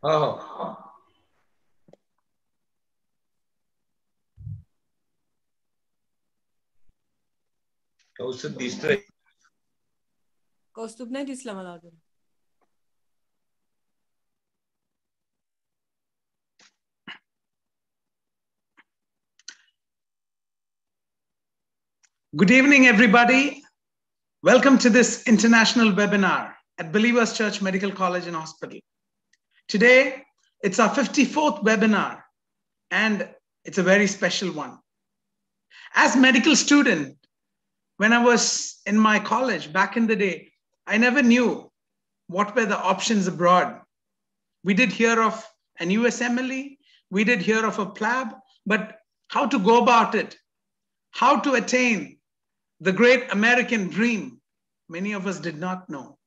Oh, कौस्तुभ दिसतोय. कौस्तुभ नाही दिसला मला अजून. Good evening, everybody. Welcome to this international webinar at Believers Church Medical College and Hospital. Today, it's our 54th webinar, and it's a very special one. As medical student, when I was in my college back in the day, I never knew what were the options abroad. We did hear of an USMLE, we did hear of a PLAB, but how to go about it, how to attain the great American dream, many of us did not know.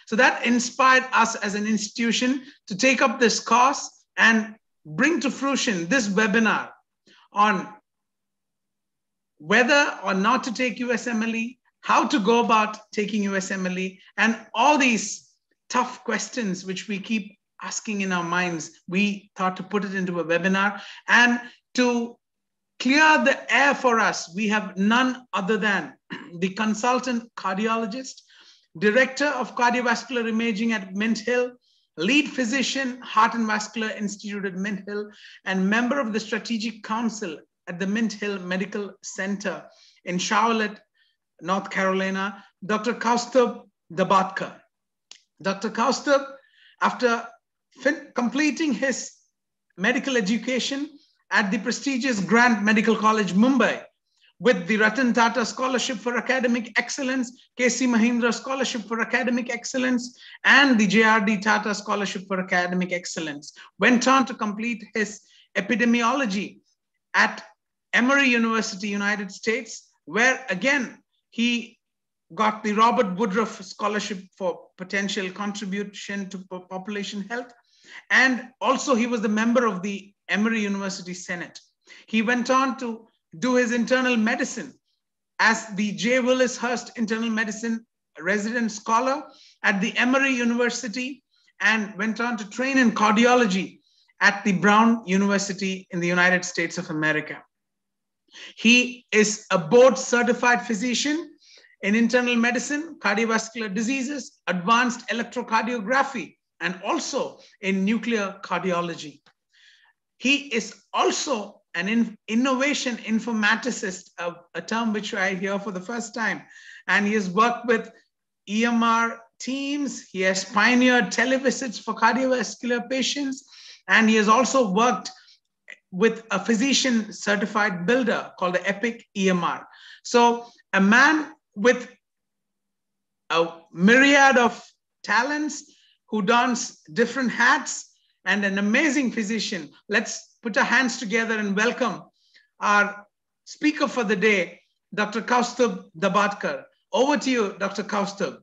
So that inspired us as an institution to take up this cause and bring to fruition this webinar on whether or not to take USMLE, how to go about taking USMLE, and all these tough questions which we keep asking in our minds. We thought to put it into a webinar, and to clear the air for us, we have none other than the consultant cardiologist, director of cardiovascular imaging at Mint Hill, lead physician, Heart and Vascular Institute at Mint Hill, and member of the strategic council at the Mint Hill Medical Center in Charlotte, North Carolina, Dr. Kaustubh Dabatkar. Dr. Kaustubh, after completing his medical education at the prestigious Grant Medical College, Mumbai, with the Ratan Tata Scholarship for Academic Excellence, K.C. Mahindra Scholarship for Academic Excellence, and the J.R.D. Tata Scholarship for Academic Excellence, went on to complete his epidemiology at Emory University, United States, where again, he got the Robert Woodruff Scholarship for potential contribution to population health. And also he was the member of the Emory University Senate. He went on to do his internal medicine as the J. Willis Hurst Internal Medicine resident scholar at the Emory University, and went on to train in cardiology at the Brown University in the United States of America. He is a board certified physician in internal medicine, cardiovascular diseases, advanced electrocardiography, and also in nuclear cardiology. He is also an innovation informaticist, a term which I hear for the first time. And he has worked with EMR teams. He has pioneered televisits for cardiovascular patients. And he has also worked with a physician certified builder called the Epic EMR. So a man with a myriad of talents who dons different hats, and an amazing physician. Let's put our hands together and welcome our speaker for the day, Dr. Kaustubh Dabatkar. Over to you, Dr. Kaustubh.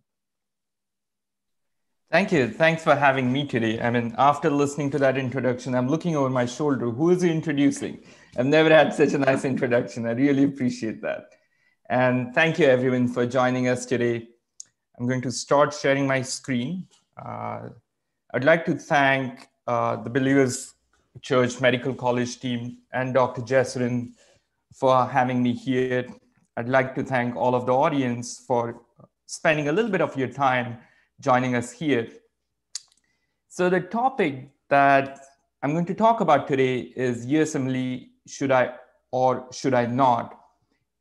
Thank you. Thanks for having me today. I mean, after listening to that introduction, I'm looking over my shoulder. Who is he introducing? I've never had such a nice introduction. I really appreciate that. And thank you, everyone, for joining us today. I'm going to start sharing my screen. I'd like to thank the Believers Church Medical College team and Dr. Jessurin for having me here. I'd like to thank all of the audience for spending a little bit of your time joining us here. So the topic that I'm going to talk about today is USMLE, should I or should I not?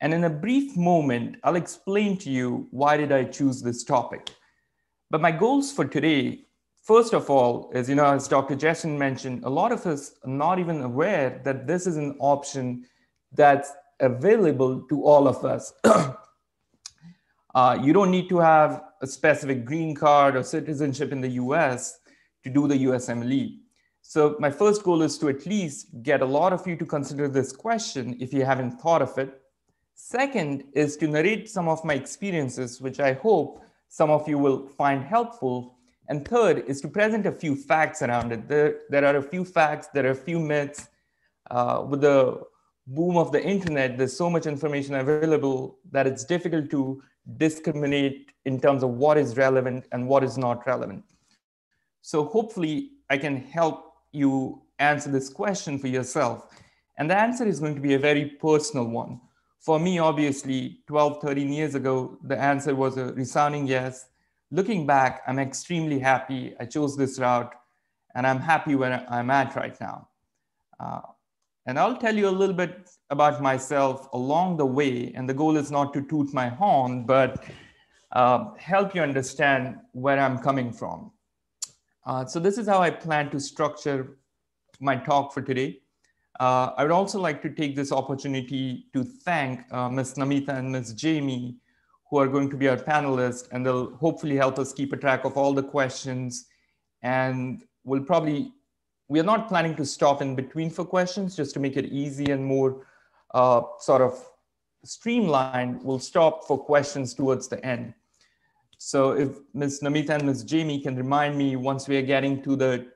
And in a brief moment, I'll explain to you why did I choose this topic. But my goals for today, first of all, is, as Dr. Jessurin mentioned, a lot of us are not even aware that this is an option that's available to all of us. You don't need to have a specific green card or citizenship in the US to do the USMLE. So my first goal is to at least get a lot of you to consider this question if you haven't thought of it. Second is to narrate some of my experiences, which I hope some of you will find helpful. And third is to present a few facts around it. There are a few facts, there are a few myths. With the boom of the internet, there's so much information available that it's difficult to discriminate in terms of what is relevant and what is not relevant. So hopefully I can help you answer this question for yourself. And the answer is going to be a very personal one. For me, obviously, 12, 13 years ago, the answer was a resounding yes. Looking back, I'm extremely happy I chose this route, and I'm happy where I'm at right now. And I'll tell you a little bit about myself along the way. And the goal is not to toot my horn, but help you understand where I'm coming from. So this is how I plan to structure my talk for today. I would also like to take this opportunity to thank Ms. Namita and Ms. Jamie, who are going to be our panelists, and they'll hopefully help us keep a track of all the questions. And we are not planning to stop in between for questions, just to make it easy and more sort of streamlined. We'll stop for questions towards the end. So if Ms. Namita and Ms. Jamie can remind me once we are getting to the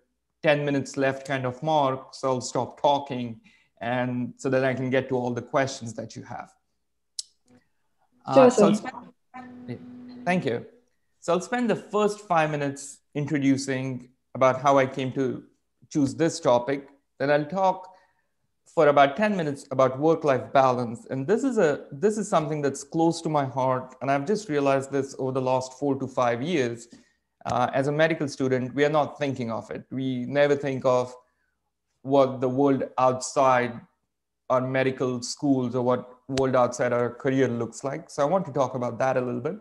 10 minutes left kind of mark, so I'll stop talking, and so that I can get to all the questions that you have. Sure, sir. Thank you. So I'll spend the first 5 minutes introducing about how I came to choose this topic. Then I'll talk for about 10 minutes about work-life balance. And this is something that's close to my heart. And I've just realized this over the last 4 to 5 years. As a medical student, we are not thinking of it. We never think of what the world outside our medical schools or what world outside our career looks like. So I want to talk about that a little bit.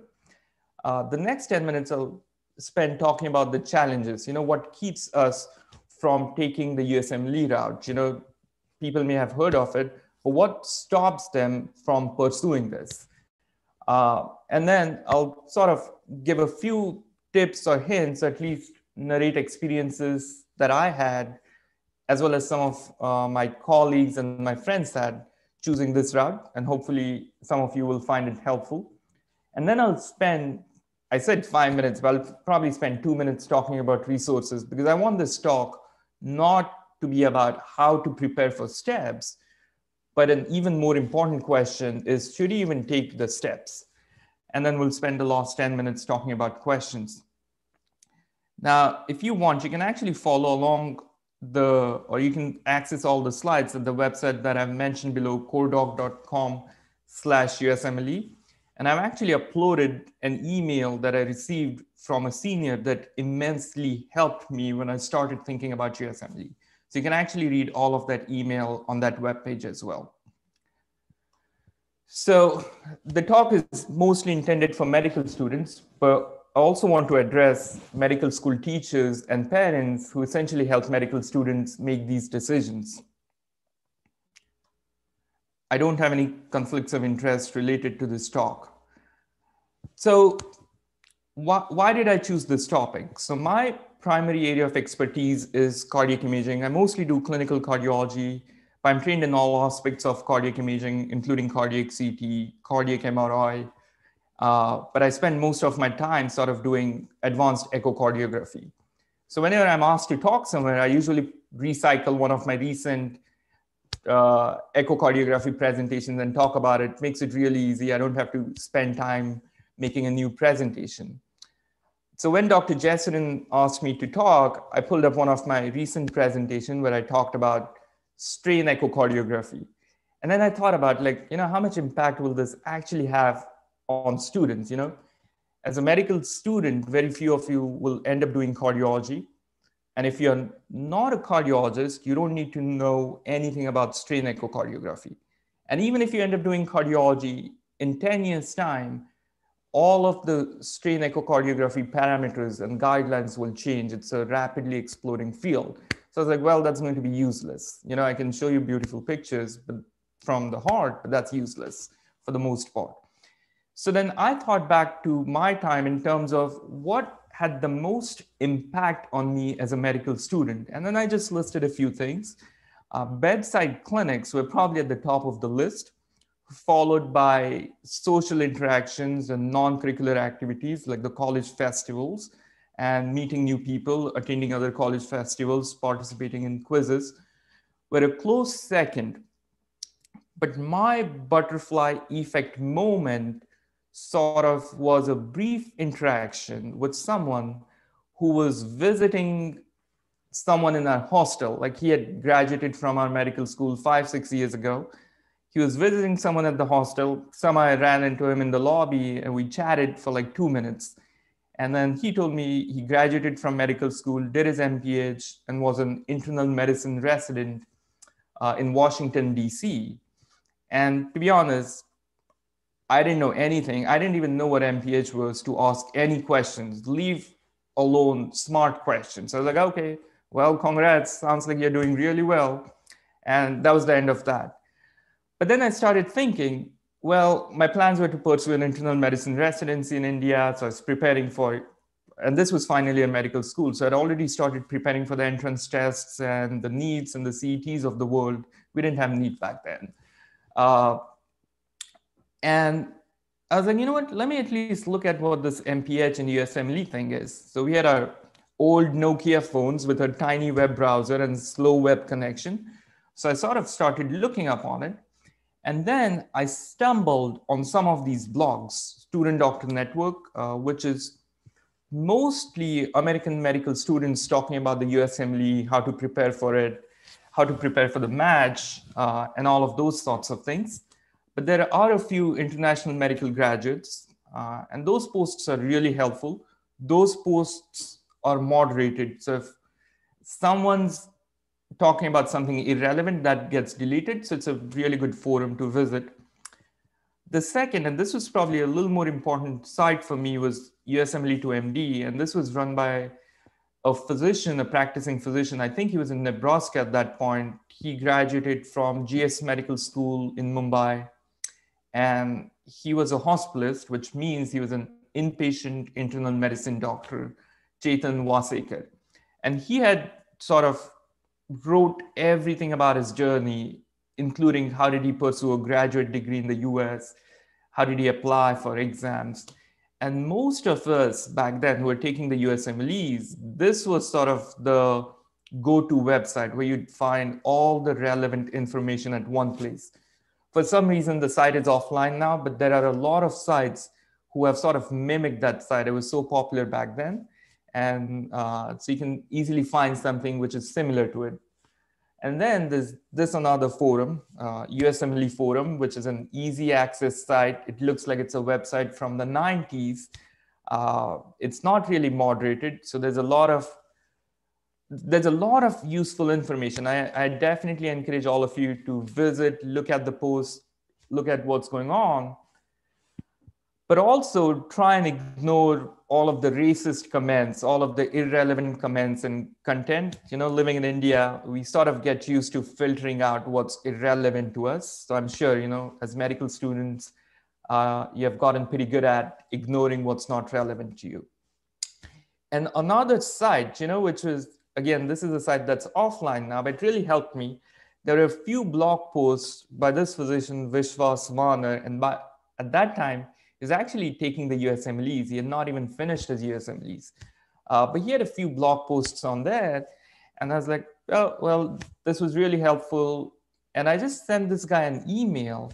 The next 10 minutes I'll spend talking about the challenges, what keeps us from taking the USMLE route. People may have heard of it, but what stops them from pursuing this? And then I'll sort of give a few tips or hints, at least narrate experiences that I had, as well as some of my colleagues and my friends had choosing this route. And hopefully some of you will find it helpful. And then I said 5 minutes, but I'll probably spend 2 minutes talking about resources, because I want this talk not to be about how to prepare for steps, but an even more important question is, should you even take the steps? And then we'll spend the last 10 minutes talking about questions. Now, if you want, you can actually follow along or you can access all the slides at the website that I've mentioned below, coredoc.com/USMLE. And I've actually uploaded an email that I received from a senior that immensely helped me when I started thinking about USMLE. So you can actually read all of that email on that webpage as well. So the talk is mostly intended for medical students, but I also want to address medical school teachers and parents who essentially help medical students make these decisions. I don't have any conflicts of interest related to this talk. So why did I choose this topic? So my primary area of expertise is cardiac imaging. I mostly do clinical cardiology, but I'm trained in all aspects of cardiac imaging, including cardiac CT, cardiac MRI. But I spend most of my time sort of doing advanced echocardiography. So whenever I'm asked to talk somewhere, I usually recycle one of my recent echocardiography presentations and talk about it. Makes it really easy. I don't have to spend time making a new presentation. So when Dr. Jessurin asked me to talk, I pulled up one of my recent presentations where I talked about strain echocardiography. And then I thought about how much impact will this actually have on students? As a medical student, very few of you will end up doing cardiology. And if you're not a cardiologist, you don't need to know anything about strain echocardiography. And even if you end up doing cardiology in 10 years' time, all of the strain echocardiography parameters and guidelines will change. It's a rapidly exploding field. So I was like, well, that's going to be useless. I can show you beautiful pictures from the heart, but that's useless for the most part. So then I thought back to my time in terms of what had the most impact on me as a medical student. And then I just listed a few things. Bedside clinics were probably at the top of the list, followed by social interactions and non-curricular activities like the college festivals and meeting new people, attending other college festivals, participating in quizzes, were a close second. But my butterfly effect moment sort of was a brief interaction with someone who was visiting someone in our hostel. Like he had graduated from our medical school 5-6 years ago. He was visiting someone at the hostel. Somehow I ran into him in the lobby and we chatted for like 2 minutes. And then he told me he graduated from medical school, did his MPH, and was an internal medicine resident in Washington, D.C. And to be honest, I didn't know anything. I didn't even know what MPH was to ask any questions, leave alone smart questions. I was like, okay, well, congrats. Sounds like you're doing really well. And that was the end of that. But then I started thinking, well, my plans were to pursue an internal medicine residency in India. So I was preparing for it. And this was finally a medical school. So I'd already started preparing for the entrance tests and the NEETs and the CETs of the world. We didn't have NEET back then. And I was like, you know what, let me at least look at what this MPH and USMLE thing is. So we had our old Nokia phones with a tiny web browser and slow web connection. So I sort of started looking up on it. And then I stumbled on some of these blogs, Student Doctor Network, which is mostly American medical students talking about the USMLE, how to prepare for it, how to prepare for the match, and all of those sorts of things. But there are a few international medical graduates, and those posts are really helpful. Those posts are moderated. So if someone's talking about something irrelevant, that gets deleted. So it's a really good forum to visit. The second, and this was probably a little more important site for me, was USMLE to MD. And this was run by a physician, a practicing physician. I think he was in Nebraska at that point. He graduated from GS Medical School in Mumbai. And he was a hospitalist, which means he was an inpatient internal medicine doctor, Chetan Vasekar. And he had sort of wrote everything about his journey, including how did he pursue a graduate degree in the US, how did he apply for exams. And most of us back then who were taking the USMLEs, this was sort of the go-to website where you'd find all the relevant information at one place. For some reason, the site is offline now, but there are a lot of sites who have sort of mimicked that site. It was so popular back then. And so you can easily find something which is similar to it. And then there's this another forum, USMLE forum, which is an easy access site. It looks like it's a website from the 90s. It's not really moderated. So there's a lot of useful information. I definitely encourage all of you to visit, look at the posts, look at what's going on, but also try and ignore all of the racist comments, all of the irrelevant comments and content. You know, living in India, we sort of get used to filtering out what's irrelevant to us. So I'm sure, you know, as medical students, you have gotten pretty good at ignoring what's not relevant to you. And another site, you know, which was, again, this is a site that's offline now, but it really helped me. There are a few blog posts by this physician, Vishwas Varner, and at that time, he's actually taking the USMLEs. He had not even finished his USMLEs. But he had a few blog posts on there. And I was like, oh, well, this was really helpful. And I just sent this guy an email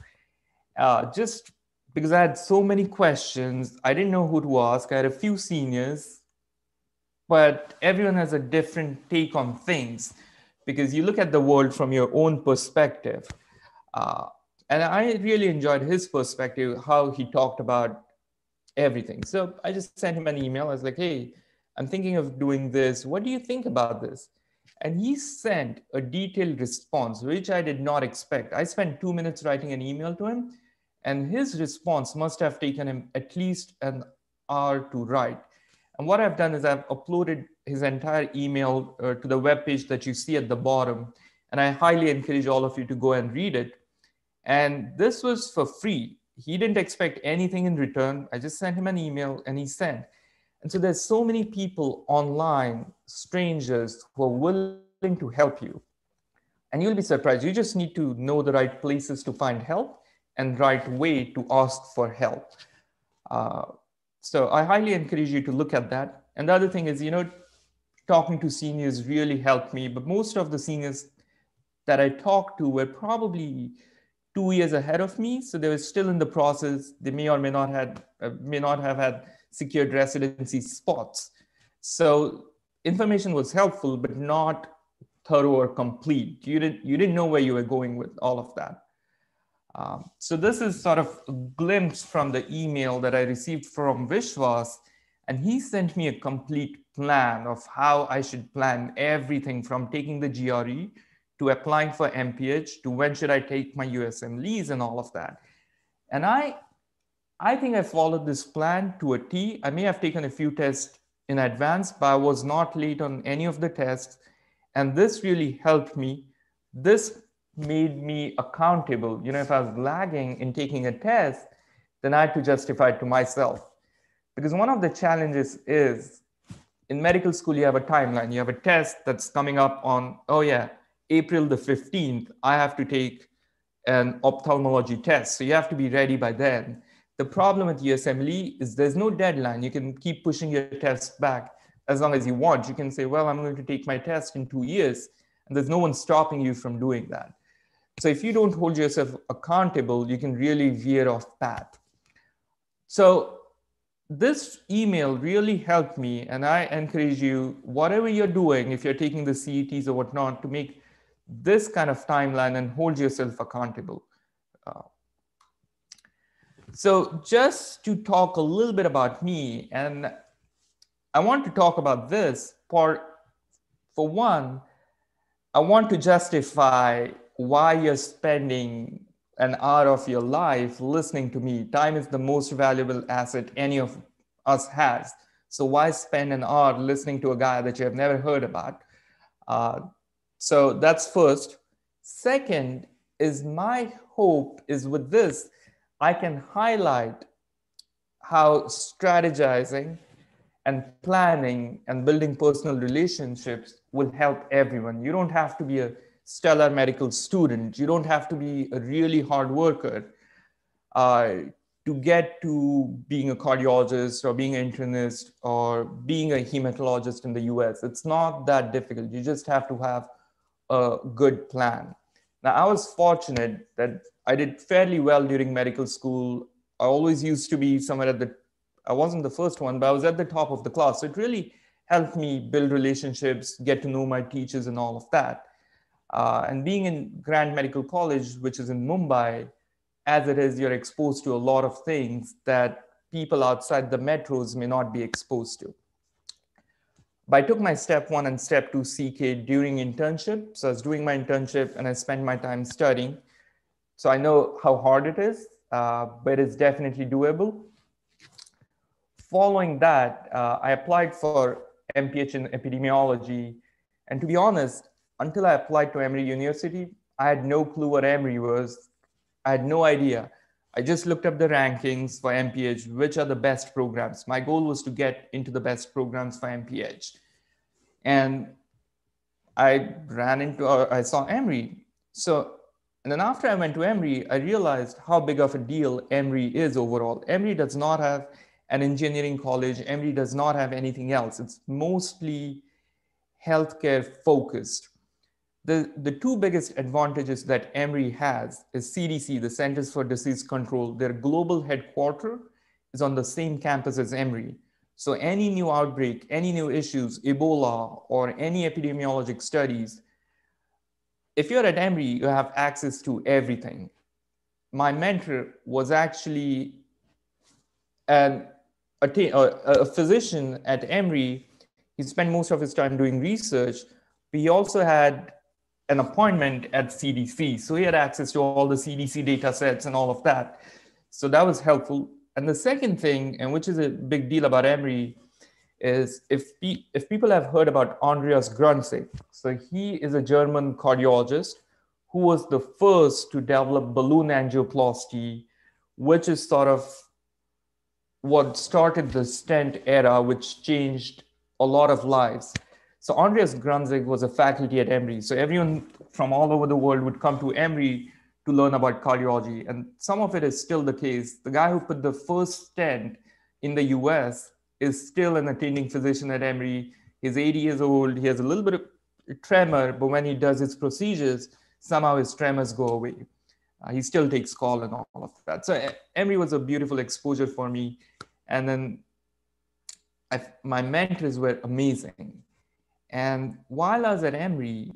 just because I had so many questions. I didn't know who to ask. I had a few seniors, but everyone has a different take on things because you look at the world from your own perspective. And I really enjoyed his perspective, how he talked about everything. So I just sent him an email. I was like, hey, I'm thinking of doing this. What do you think about this? And he sent a detailed response, which I did not expect. I spent 2 minutes writing an email to him, and his response must have taken him at least an hour to write. And what I've done is I've uploaded his entire email to the webpage that you see at the bottom. And I highly encourage all of you to go and read it. And this was for free. He didn't expect anything in return. I just sent him an email and he sent. And so there's so many people online, strangers, who are willing to help you. And you'll be surprised. You just need to know the right places to find help and right way to ask for help. So I highly encourage you to look at that. And the other thing is, you know, talking to seniors really helped me. But most of the seniors that I talked to were probably 2 years ahead of me. So they were still in the process. They may or may not have had secured residency spots. So information was helpful, but not thorough or complete. You didn't know where you were going with all of that. So this is sort of a glimpse from the email that I received from Vishwas, and he sent me a complete plan of how I should plan everything from taking the GRE to applying for MPH to when should I take my USMLEs and all of that. And I think I followed this plan to a T. I may have taken a few tests in advance, but I was not late on any of the tests. And this really helped me. This made me accountable. You know, if I was lagging in taking a test, then I had to justify it to myself. Because one of the challenges is in medical school, you have a timeline. You have a test that's coming up on, oh yeah, April the 15th, I have to take an ophthalmology test. So you have to be ready by then. The problem with USMLE is there's no deadline. You can keep pushing your test back as long as you want. You can say, well, I'm going to take my test in 2 years, and there's no one stopping you from doing that. So if you don't hold yourself accountable, you can really veer off path. So this email really helped me, and I encourage you, whatever you're doing, if you're taking the CETs or whatnot, to make this kind of timeline and hold yourself accountable. So just to talk a little bit about me, and I want to talk about this for one, I want to justify why you're spending an hour of your life listening to me. Time is the most valuable asset any of us has. So why spend an hour listening to a guy that you have never heard about? So that's first. Second is my hope is with this, I can highlight how strategizing and planning and building personal relationships will help everyone. You don't have to be a stellar medical student. You don't have to be a really hard worker to get to being a cardiologist or being an internist or being a hematologist in the US. It's not that difficult. You just have to have a good plan. Now, I was fortunate that I did fairly well during medical school. I always used to be somewhere I wasn't the first one, but I was at the top of the class. So it really helped me build relationships, get to know my teachers and all of that. And being in Grand Medical College, which is in Mumbai, as it is, you're exposed to a lot of things that people outside the metros may not be exposed to. But I took my step 1 and step 2 CK during internship. So I was doing my internship and I spent my time studying. So I know how hard it is, but it's definitely doable. Following that, I applied for MPH in epidemiology. And to be honest, until I applied to Emory University, I had no clue what Emory was. I had no idea. I just looked up the rankings for MPH, which are the best programs. My goal was to get into the best programs for MPH. And I saw Emory. And then after I went to Emory, I realized how big of a deal Emory is overall. Emory does not have an engineering college. Emory does not have anything else. It's mostly healthcare focused. The two biggest advantages that Emory has is CDC, the Centers for Disease Control. Their global headquarters is on the same campus as Emory. So any new outbreak, any new issues, Ebola, or any epidemiologic studies, if you're at Emory, you have access to everything. My mentor was actually a physician at Emory. He spent most of his time doing research, but he also had an appointment at CDC. So he had access to all the CDC data sets and all of that. So that was helpful. And the second thing, and which is a big deal about Emory, is if people have heard about Andreas Grunzig. So he is a German cardiologist who was the first to develop balloon angioplasty, which is sort of what started the stent era, which changed a lot of lives. So Andreas Grunzig was a faculty at Emory. So everyone from all over the world would come to Emory to learn about cardiology. And some of it is still the case. The guy who put the first stent in the US is still an attending physician at Emory. He's 80 years old. He has a little bit of tremor, but when he does his procedures, somehow his tremors go away. He still takes call and all of that. So Emory was a beautiful exposure for me. And then my mentors were amazing. And while I was at Emory,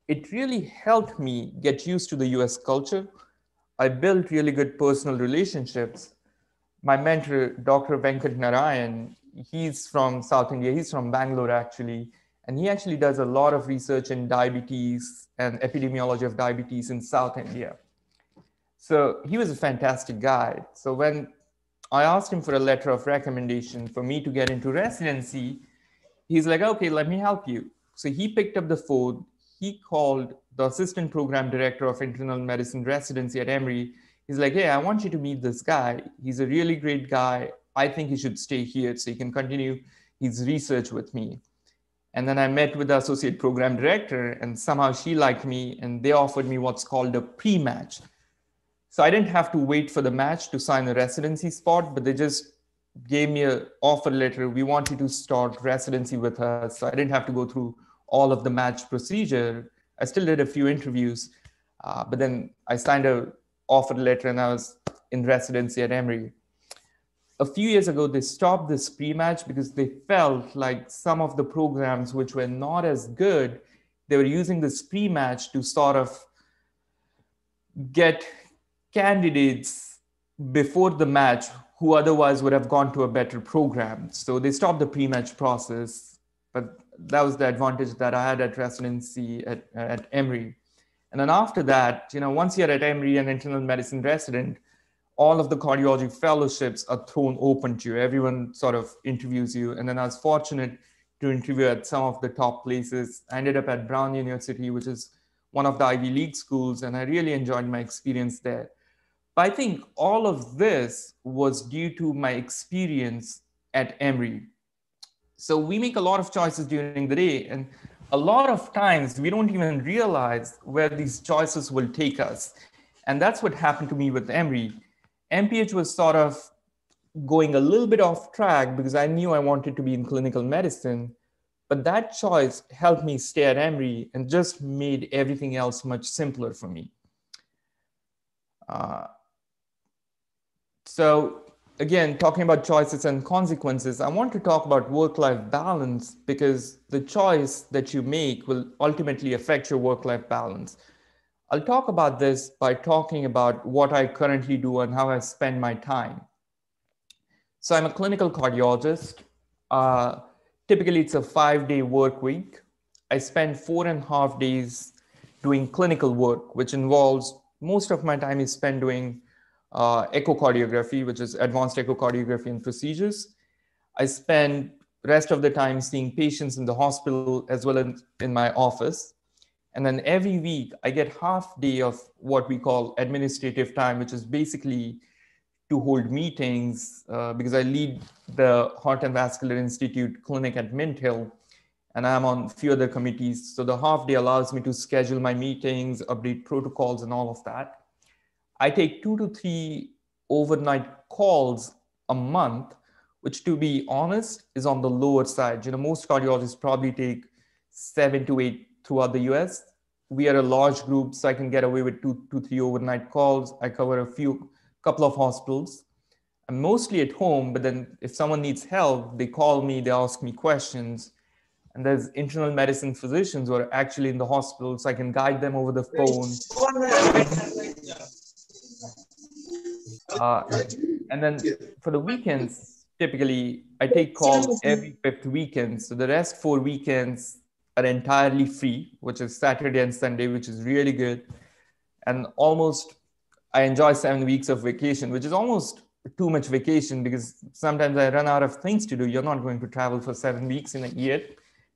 it really helped me get used to the US culture. I built really good personal relationships. My mentor, Dr. Venkat Narayan, he's from South India. He's from Bangalore, actually. And he actually does a lot of research in diabetes and epidemiology of diabetes in South India. So he was a fantastic guy. So when I asked him for a letter of recommendation for me to get into residency, he's like, okay, let me help you. So he picked up the phone. He called the assistant program director of internal medicine residency at Emory. He's like, hey, I want you to meet this guy. He's a really great guy. I think he should stay here so he can continue his research with me. And then I met with the associate program director, and somehow she liked me, and they offered me what's called a pre-match. So I didn't have to wait for the match to sign a residency spot, but they just gave me an offer letter. We want you to start residency with us. So I didn't have to go through all of the match procedure. I still did a few interviews, but then I signed a offer letter and I was in residency at Emory. A few years ago, they stopped this pre-match because they felt like some of the programs which were not as good, they were using this pre-match to sort of get candidates before the match who otherwise would have gone to a better program. So they stopped the pre-match process, but that was the advantage that I had at residency at Emory. And then after that, once you're at Emory and internal medicine resident, all of the cardiology fellowships are thrown open to you. Everyone sort of interviews you. And then I was fortunate to interview at some of the top places. I ended up at Brown University, which is one of the Ivy League schools, and I really enjoyed my experience there. But I think all of this was due to my experience at Emory. So we make a lot of choices during the day, and a lot of times we don't even realize where these choices will take us. And that's what happened to me with Emory. MPH was sort of going a little bit off track because I knew I wanted to be in clinical medicine, but that choice helped me stay at Emory and just made everything else much simpler for me. So again, talking about choices and consequences, I want to talk about work-life balance because the choice that you make will ultimately affect your work-life balance. I'll talk about this by talking about what I currently do and how I spend my time. So I'm a clinical cardiologist. Typically, it's a 5-day work week. I spend 4.5 days doing clinical work, which involves most of my time is spent doing echocardiography, which is advanced echocardiography and procedures. I spend rest of the time seeing patients in the hospital as well as in my office. And then every week, I get half day of what we call administrative time, which is basically to hold meetings because I lead the Heart and Vascular Institute clinic at Mint Hill, and I'm on a few other committees. So the half day allows me to schedule my meetings, update protocols, and all of that. I take 2 to 3 overnight calls a month, which, to be honest, is on the lower side. Most cardiologists probably take 7 to 8 throughout the US. We are a large group, so I can get away with 2 to 3 overnight calls. I cover couple of hospitals. I'm mostly at home, but then if someone needs help, they call me, they ask me questions. And there's internal medicine physicians who are actually in the hospital, so I can guide them over the phone. And then for the weekends, typically I take calls every 5th weekend. So the rest 4 weekends are entirely free, which is Saturday and Sunday, which is really good. And I enjoy 7 weeks of vacation, which is almost too much vacation because sometimes I run out of things to do. You're not going to travel for 7 weeks in a year,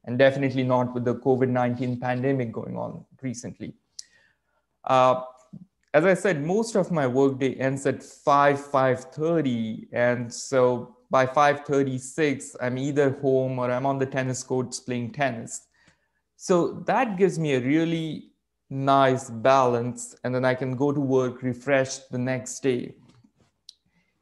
and definitely not with the COVID-19 pandemic going on recently. As I said, most of my workday ends at 5:30. And so by 5:36, I'm either home or I'm on the tennis courts playing tennis. So that gives me a really nice balance. And then I can go to work refreshed the next day.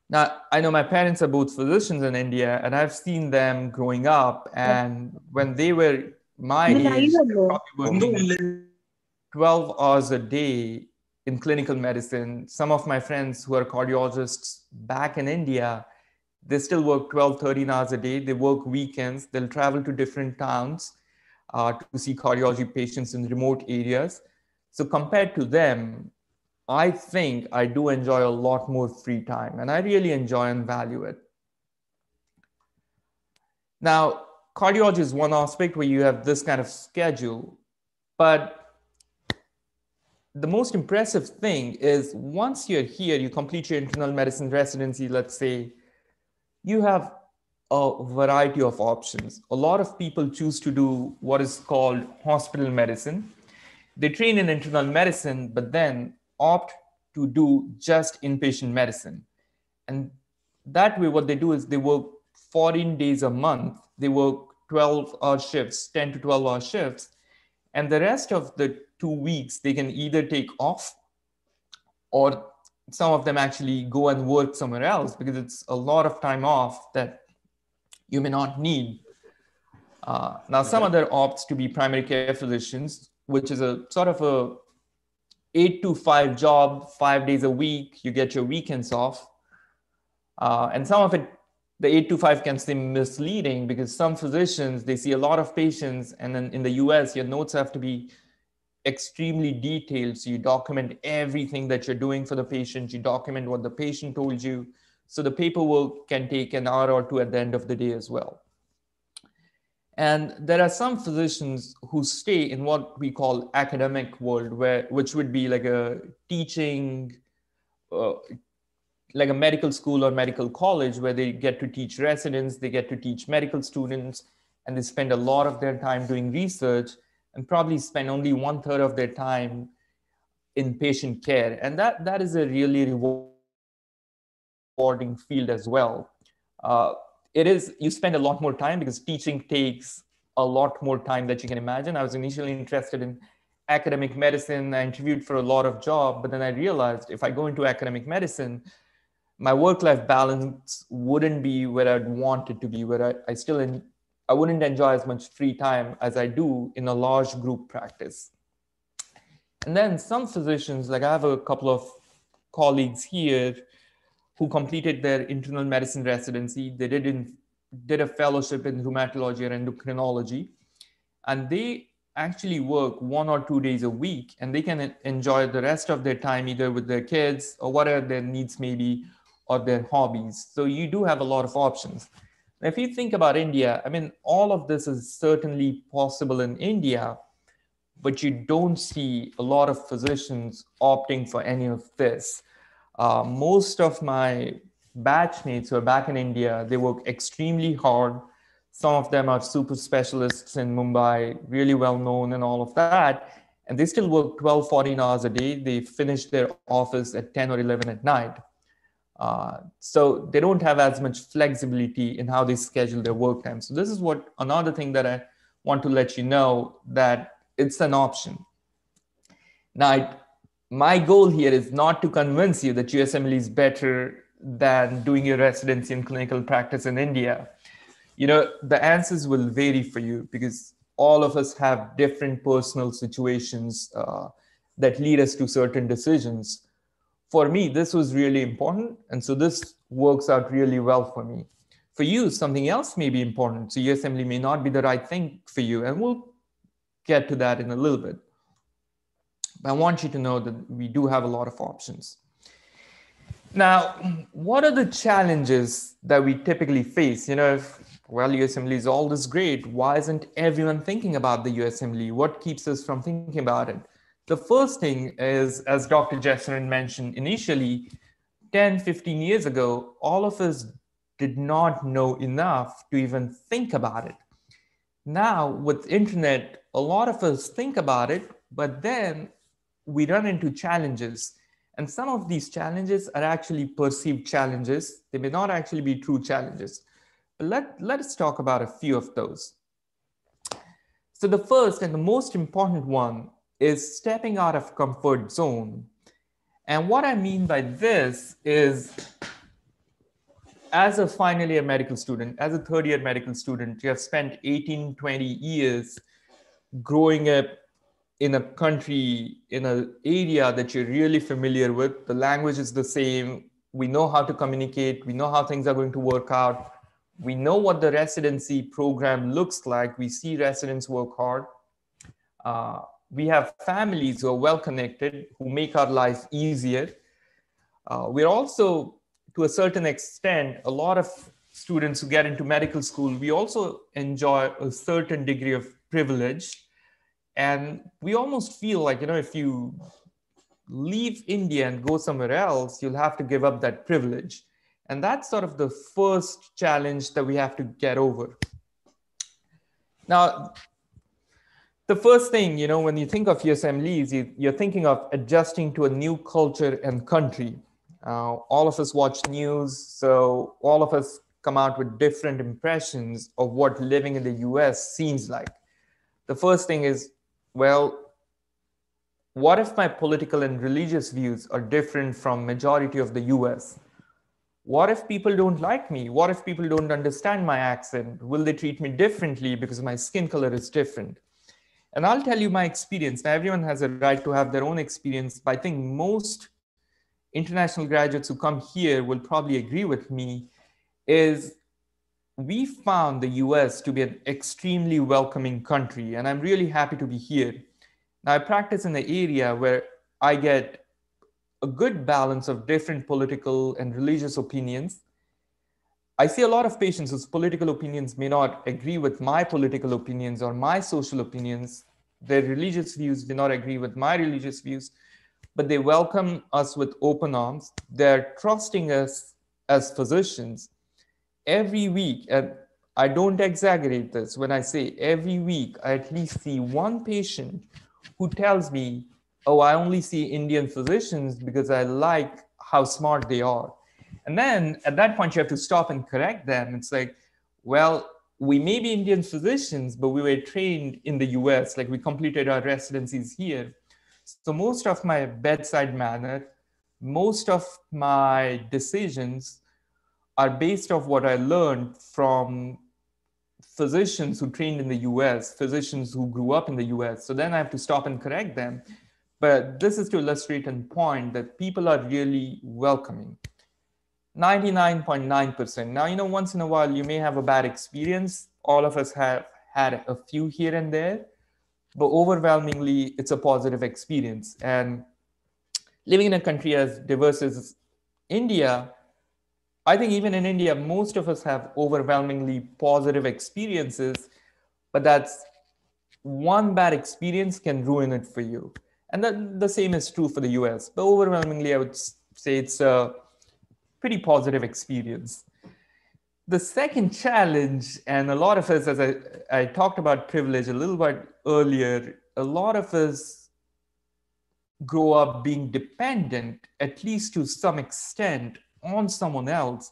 Now, I know my parents are both physicians in India, and I've seen them growing up. And when they were my age, they were probably working 12 hours a day in clinical medicine. Some of my friends who are cardiologists back in India, they still work 12, 13 hours a day. They work weekends. They'll travel to different towns. to see cardiology patients in remote areas. So compared to them, I think I do enjoy a lot more free time, and I really enjoy and value it. Now, cardiology is one aspect where you have this kind of schedule, but the most impressive thing is once you're here, you complete your internal medicine residency, let's say, you have a variety of options. A lot of people choose to do what is called hospital medicine. They train in internal medicine, but then opt to do just inpatient medicine. And that way, what they do is they work 14 days a month. They work 12-hour shifts, 10 to 12-hour shifts. And the rest of the 2 weeks, they can either take off, or some of them actually go and work somewhere else because it's a lot of time off that you may not need. Now, some other opts to be primary care physicians, which is a sort of a 8 to 5 job, 5 days a week. You get your weekends off. And some of it, the 8 to 5 can seem misleading because some physicians, they see a lot of patients. And then in the US, your notes have to be extremely detailed. So you document everything that you're doing for the patient. You document what the patient told you. So the paperwork can take an hour or two at the end of the day as well. And there are some physicians who stay in what we call academic world, which would be like a teaching, like a medical school or medical college, where they get to teach residents, they get to teach medical students, and they spend a lot of their time doing research and probably spend only 1/3 of their time in patient care. And that is a really rewarding field as well. You spend a lot more time because teaching takes a lot more time that you can imagine. I was initially interested in academic medicine. I interviewed for a lot of jobs, but then I realized if I go into academic medicine, my work-life balance wouldn't be where I'd want it to be, where I wouldn't enjoy as much free time as I do in a large group practice. And then some physicians, like I have a couple of colleagues here who completed their internal medicine residency. They did a fellowship in rheumatology or endocrinology, and they actually work 1 or 2 days a week, and they can enjoy the rest of their time either with their kids or whatever their needs may be, or their hobbies. So you do have a lot of options. Now, if you think about India, I mean, all of this is certainly possible in India, but you don't see a lot of physicians opting for any of this. Most of my batchmates who are back in India, they work extremely hard. Some of them are super specialists in Mumbai, really well known and all of that. And they still work 12, 14 hours a day. They finish their office at 10 or 11 at night. So they don't have as much flexibility in how they schedule their work time. So this is another thing that I want to let you know, that it's an option. Now, my goal here is not to convince you that USMLE is better than doing your residency in clinical practice in India. You know, the answers will vary for you because all of us have different personal situations that lead us to certain decisions. For me, this was really important. And so this works out really well for me. For you, something else may be important. So USMLE may not be the right thing for you. And we'll get to that in a little bit. But I want you to know that we do have a lot of options. Now, what are the challenges that we typically face? You know, USMLE is all this great, why isn't everyone thinking about the USMLE? What keeps us from thinking about it? The first thing is, as Dr. Jesserin mentioned initially, 10, 15 years ago, all of us did not know enough to even think about it. Now, with internet, a lot of us think about it, but then we run into challenges. And some of these challenges are actually perceived challenges. They may not actually be true challenges. But let's talk about a few of those. So the first and the most important one is stepping out of comfort zone. And what I mean by this is, as a final year medical student, as a third year medical student, you have spent 18, 20 years growing up in a country, in an area that you're really familiar with. The language is the same. We know how to communicate. We know how things are going to work out. We know what the residency program looks like. We see residents work hard. We have families who are well connected, who make our life easier. We're also, to a certain extent, a lot of students who get into medical school, we also enjoy a certain degree of privilege. And we almost feel like, if you leave India and go somewhere else, you'll have to give up that privilege. And that's sort of the first challenge that we have to get over. Now, the first thing, when you think of USMLEs, you're thinking of adjusting to a new culture and country. All of us watch news, so all of us come out with different impressions of what living in the US seems like. The first thing is, well, what if my political and religious views are different from majority of the US? What if people don't like me? What if people don't understand my accent? Will they treat me differently because my skin color is different? And I'll tell you my experience. Now, everyone has a right to have their own experience, but I think most international graduates who come here will probably agree with me, is we found the US to be an extremely welcoming country, and I'm really happy to be here. Now, I practice in an area where I get a good balance of different political and religious opinions. I see a lot of patients whose political opinions may not agree with my political opinions or my social opinions. Their religious views do not agree with my religious views, but they welcome us with open arms. They're trusting us as physicians. Every week, and I don't exaggerate this when I say every week, I at least see one patient who tells me, oh, I only see Indian physicians because I like how smart they are. And then at that point, you have to stop and correct them. It's like, well, we may be Indian physicians, but we were trained in the US, like we completed our residencies here. So most of my bedside manner, most of my decisions are based off what I learned from physicians who trained in the US, physicians who grew up in the US. So then I have to stop and correct them. But this is to illustrate a point that people are really welcoming. 99.9%. Now, once in a while, you may have a bad experience. All of us have had a few here and there, but overwhelmingly, it's a positive experience. And living in a country as diverse as India, I think even in India, most of us have overwhelmingly positive experiences, but that's one bad experience can ruin it for you. And the same is true for the US, but overwhelmingly, I would say it's a pretty positive experience. The second challenge, and a lot of us, as I talked about privilege a little bit earlier, a lot of us grow up being dependent, at least to some extent, on someone else.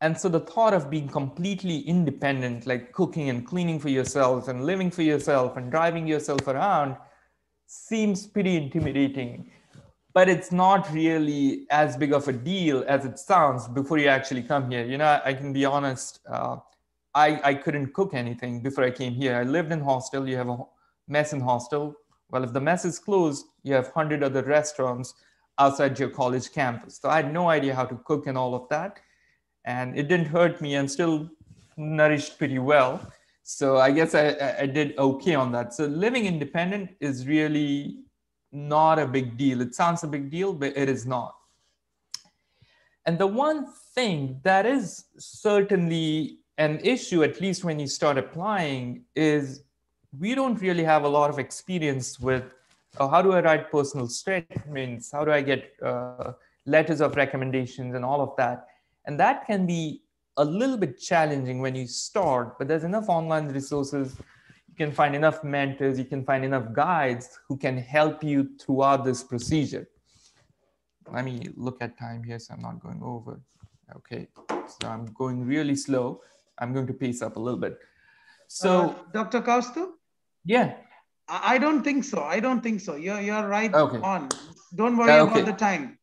And so the thought of being completely independent, like cooking and cleaning for yourself and living for yourself and driving yourself around, seems pretty intimidating. But it's not really as big of a deal as it sounds before you actually come here. I can be honest, I couldn't cook anything before I came here. I lived in hostel. You have a mess in hostel. Well, if the mess is closed, you have 100 other restaurants outside your college campus. So I had no idea how to cook and all of that. And it didn't hurt me. I'm still nourished pretty well. So I guess I did okay on that. So living independent is really not a big deal. It sounds a big deal, but it is not. And the one thing that is certainly an issue, at least when you start applying, is we don't really have a lot of experience with how do I write personal statements? How do I get letters of recommendations and all of that? And that can be a little bit challenging when you start, but there's enough online resources. You can find enough mentors, you can find enough guides who can help you throughout this procedure. Let me look at time here so I'm not going over. Okay, so I'm going really slow. I'm going to pace up a little bit. So, Dr. Kaustu? Yeah. I don't think so. You're right Okay. on. Don't worry about the time.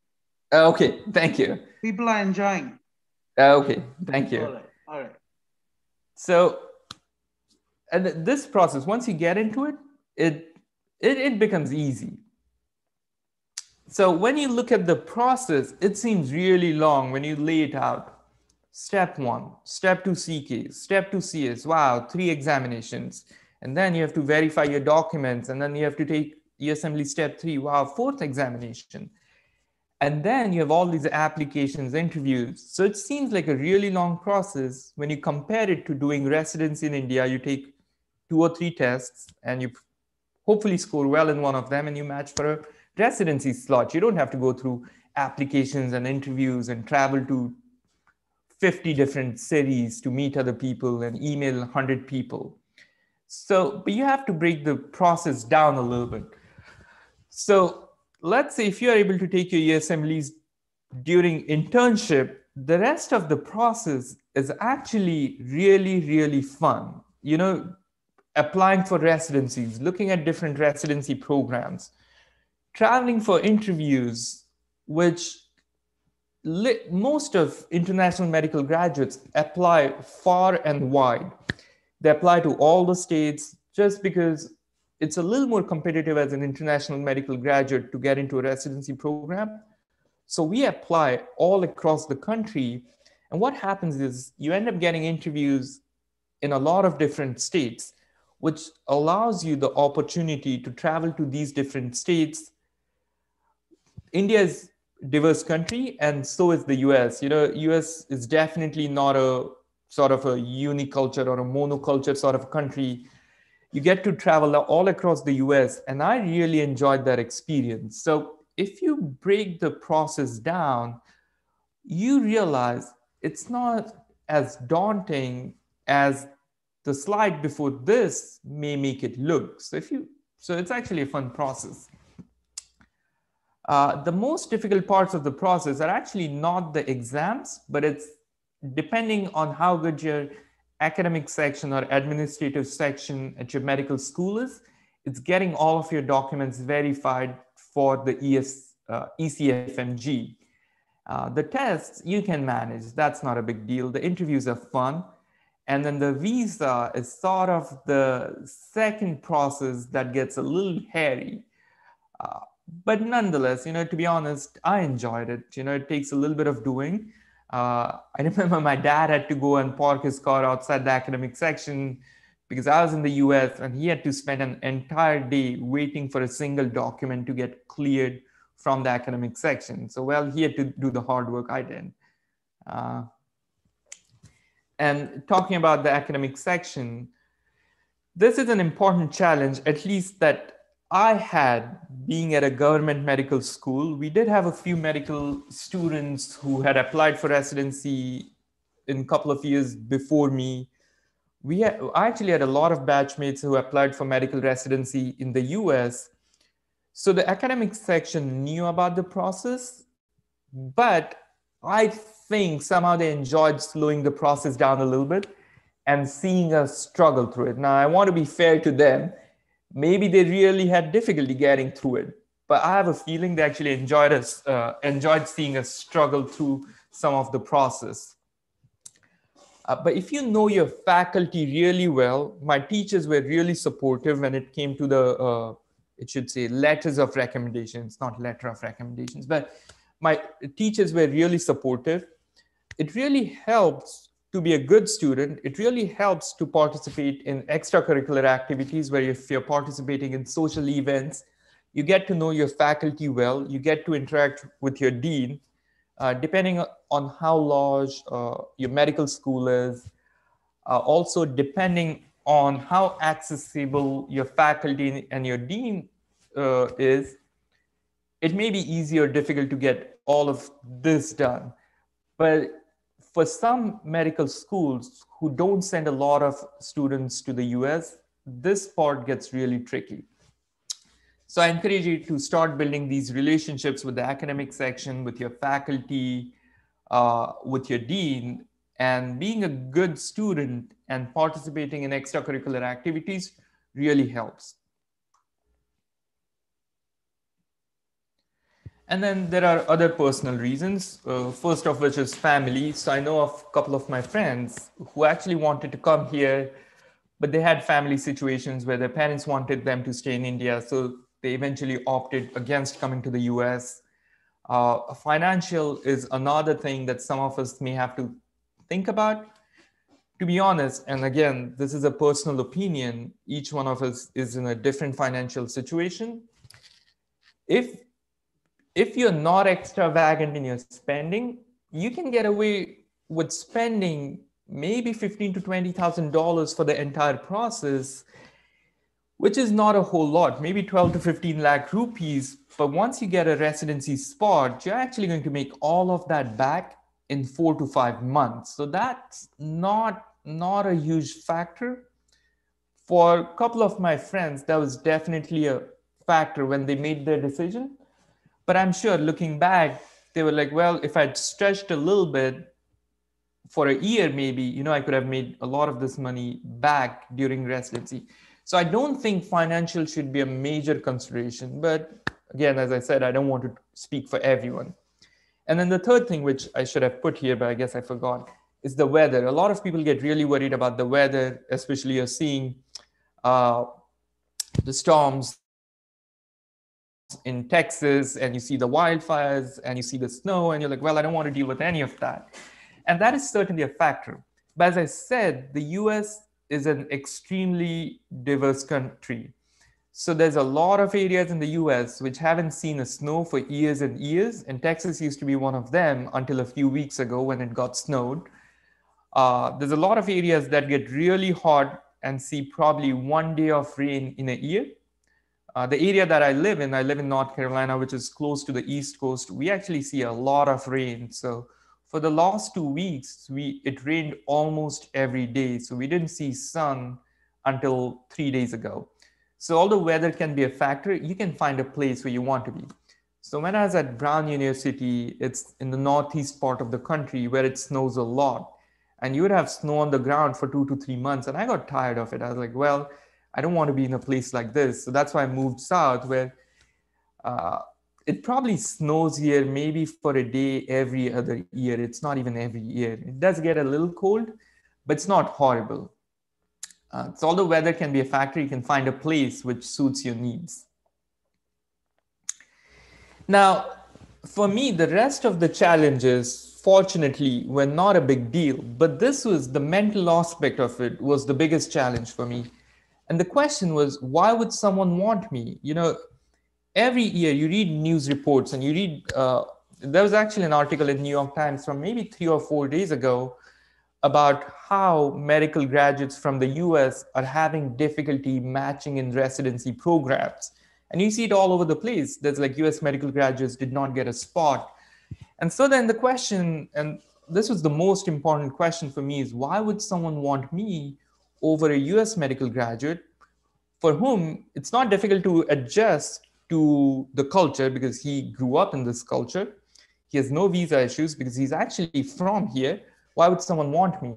Okay, thank you. People are enjoying. Okay, thank you. All right. So, and this process, once you get into it, it becomes easy. So when you look at the process, it seems really long when you lay it out. Step 1, step 2 CK, step 2 CS, wow, 3 examinations. And then you have to verify your documents, and then you have to take USMLE step 3, wow, 4th examination. And then you have all these applications, interviews. So it seems like a really long process. When you compare it to doing residency in India, you take 2 or 3 tests and you hopefully score well in one of them and you match for a residency slot. You don't have to go through applications and interviews and travel to 50 different cities to meet other people and email 100 people. So, but you have to break the process down a little bit. So let's say if you are able to take your USMLEs during internship, the rest of the process is actually really, really fun. You know, applying for residencies, looking at different residency programs, traveling for interviews, which most of international medical graduates apply far and wide. They apply to all the states just because it's a little more competitive as an international medical graduate to get into a residency program. So we apply all across the country. And what happens is you end up getting interviews in a lot of different states, which allows you the opportunity to travel to these different states. India is a diverse country, and so is the US. You know, US is definitely not a sort of a uniculture or a monoculture sort of country. You get to travel all across the US, and I really enjoyed that experience. So if you break the process down, you realize it's not as daunting as the slide before this may make it look. So it's actually a fun process. The most difficult parts of the process are actually not the exams, but it's depending on how good your academic section or administrative section at your medical school is, it's getting all of your documents verified for the ECFMG. The tests you can manage, that's not a big deal. The interviews are fun. And then the visa is sort of the second process that gets a little hairy. But nonetheless, you know, to be honest, I enjoyed it. You know, it takes a little bit of doing. I remember my dad had to go and park his car outside the academic section because I was in the US and he had to spend an entire day waiting for a single document to get cleared from the academic section. So, well, he had to do the hard work, I didn't. And talking about the academic section, this is an important challenge, at least that I had being at a government medical school. We did have a few medical students who had applied for residency in a couple of years before me. I actually had a lot of batchmates who applied for medical residency in the US. So the academic section knew about the process, but I think somehow they enjoyed slowing the process down a little bit and seeing us struggle through it. Now, I want to be fair to them. Maybe they really had difficulty getting through it, but I have a feeling they actually enjoyed seeing us struggle through some of the process. But if you know your faculty really well, my teachers were really supportive when it came to the, it should say letters of recommendations, not letter of recommendations, but my teachers were really supportive. It really helps to be a good student. It really helps to participate in extracurricular activities where if you're participating in social events, you get to know your faculty well, you get to interact with your dean, depending on how large your medical school is, also depending on how accessible your faculty and your dean is, it may be easy or difficult to get all of this done. But for some medical schools who don't send a lot of students to the US, this part gets really tricky. So I encourage you to start building these relationships with the academic section, with your faculty, with your dean, and being a good student and participating in extracurricular activities really helps. And then there are other personal reasons, first of which is family. So I know of a couple of my friends who actually wanted to come here, but they had family situations where their parents wanted them to stay in India. So they eventually opted against coming to the US. Financial is another thing that some of us may have to think about. To be honest, and again, this is a personal opinion, each one of us is in a different financial situation. If you're not extravagant in your spending, you can get away with spending maybe $15,000 to $20,000 for the entire process, which is not a whole lot, maybe 12 to 15 lakh rupees. But once you get a residency spot, you're actually going to make all of that back in 4 to 5 months. So that's not a huge factor. For a couple of my friends, that was definitely a factor when they made their decision. But I'm sure looking back, they were like, well, if I'd stretched a little bit for a year, maybe, I could have made a lot of this money back during residency. So I don't think financial should be a major consideration. But again, as I said, I don't want to speak for everyone. And then the third thing, which I should have put here, but I guess I forgot, is the weather. A lot of people get really worried about the weather, especially you're seeing the storms in Texas, and you see the wildfires, and you see the snow, and you're like, well, I don't want to deal with any of that. And that is certainly a factor. But as I said, the US is an extremely diverse country. So there's a lot of areas in the US which haven't seen a snow for years and years. And Texas used to be one of them until a few weeks ago when it got snowed. There's a lot of areas that get really hot and see probably one day of rain in a year. The area that I live in North Carolina, which is close to the East Coast. We actually see a lot of rain. So for the last 2 weeks, it rained almost every day. So we didn't see sun until 3 days ago. So although weather can be a factor, you can find a place where you want to be. So when I was at Brown University, it's in the northeast part of the country where it snows a lot. And you would have snow on the ground for 2 to 3 months. And I got tired of it. I was like, well, I don't want to be in a place like this. So that's why I moved south, where it probably snows here maybe for a day every other year. It's not even every year. It does get a little cold, but it's not horrible. So although weather can be a factor, you can find a place which suits your needs. Now, for me, the rest of the challenges, fortunately, were not a big deal. But this was the mental aspect of it was the biggest challenge for me. And the question was, why would someone want me? Every year you read news reports and you read, there was actually an article in New York Times from maybe 3 or 4 days ago about how medical graduates from the US are having difficulty matching in residency programs. And you see it all over the place. There's like US medical graduates did not get a spot. And so then the question, and this was the most important question for me, is why would someone want me over a US medical graduate for whom it's not difficult to adjust to the culture because he grew up in this culture. He has no visa issues because he's actually from here. Why would someone want me?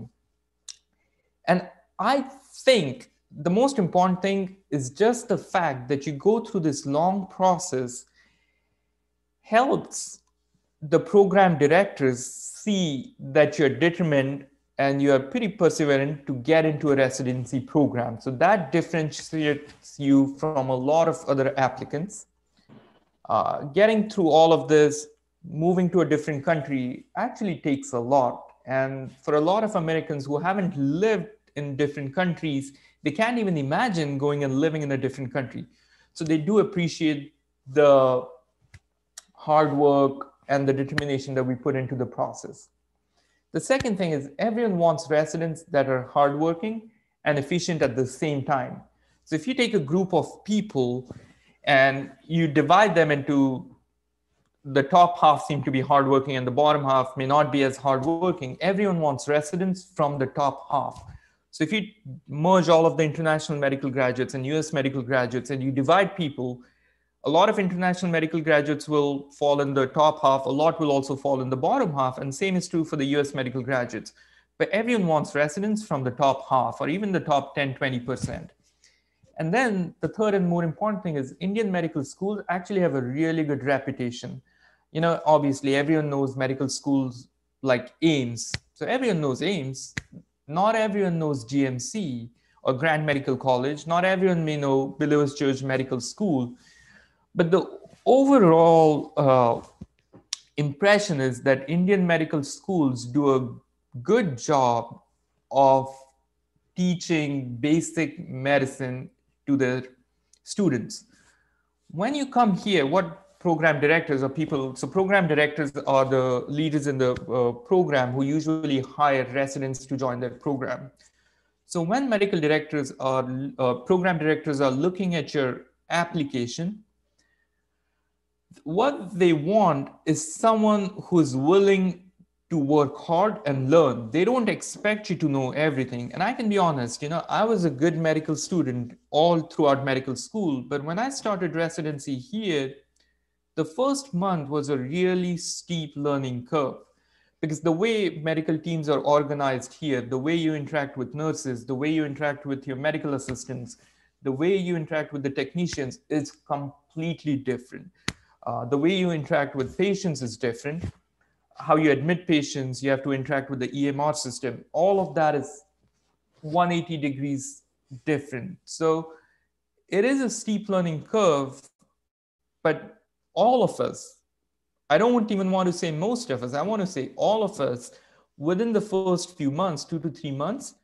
And I think the most important thing is just the fact that you go through this long process helps the program directors see that you're determined and you are pretty perseverant to get into a residency program. So that differentiates you from a lot of other applicants. Getting through all of this, moving to a different country actually takes a lot. And for a lot of Americans who haven't lived in different countries, they can't even imagine going and living in a different country. So they do appreciate the hard work and the determination that we put into the process. The second thing is everyone wants residents that are hardworking and efficient at the same time. So if you take a group of people and you divide them into the top half seem to be hardworking and the bottom half may not be as hardworking, everyone wants residents from the top half. So if you merge all of the international medical graduates and US medical graduates and you divide people, a lot of international medical graduates will fall in the top half. A lot will also fall in the bottom half. And same is true for the US medical graduates. But everyone wants residents from the top half or even the top 10, 20%. And then the third and more important thing is Indian medical schools actually have a really good reputation. Obviously everyone knows medical schools like AIMS. So everyone knows AIMS. Not everyone knows GMC or Grand Medical College. Not everyone may know Believers Church Medical School. But the overall impression is that Indian medical schools do a good job of teaching basic medicine to their students. When you come here, what program directors or people, so program directors are the leaders in the program who usually hire residents to join their program. So when medical directors or program directors are looking at your application, what they want is someone who's willing to work hard and learn. They don't expect you to know everything. And I can be honest, I was a good medical student all throughout medical school. But when I started residency here, the first month was a really steep learning curve, because the way medical teams are organized here, the way you interact with nurses, the way you interact with your medical assistants, the way you interact with the technicians is completely different. The way you interact with patients is different. How you admit patients, you have to interact with the EMR system. All of that is 180 degrees different. So it is a steep learning curve, but all of us, I don't even want to say most of us, I want to say all of us, within the first few months, 2 to 3 months,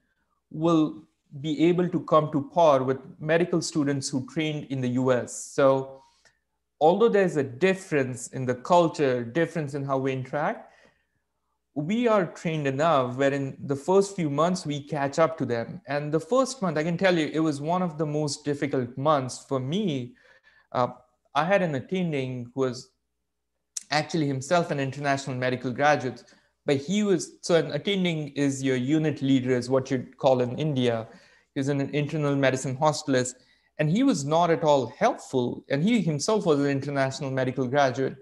will be able to come to par with medical students who trained in the US. So although there's a difference in the culture, difference in how we interact, we are trained enough where in the first few months we catch up to them. And the first month, I can tell you, it was one of the most difficult months for me. I had an attending who was actually himself an international medical graduate, but so an attending is your unit leader, is what you'd call in India. He's an internal medicine hospitalist, and he was not at all helpful. And he himself was an international medical graduate.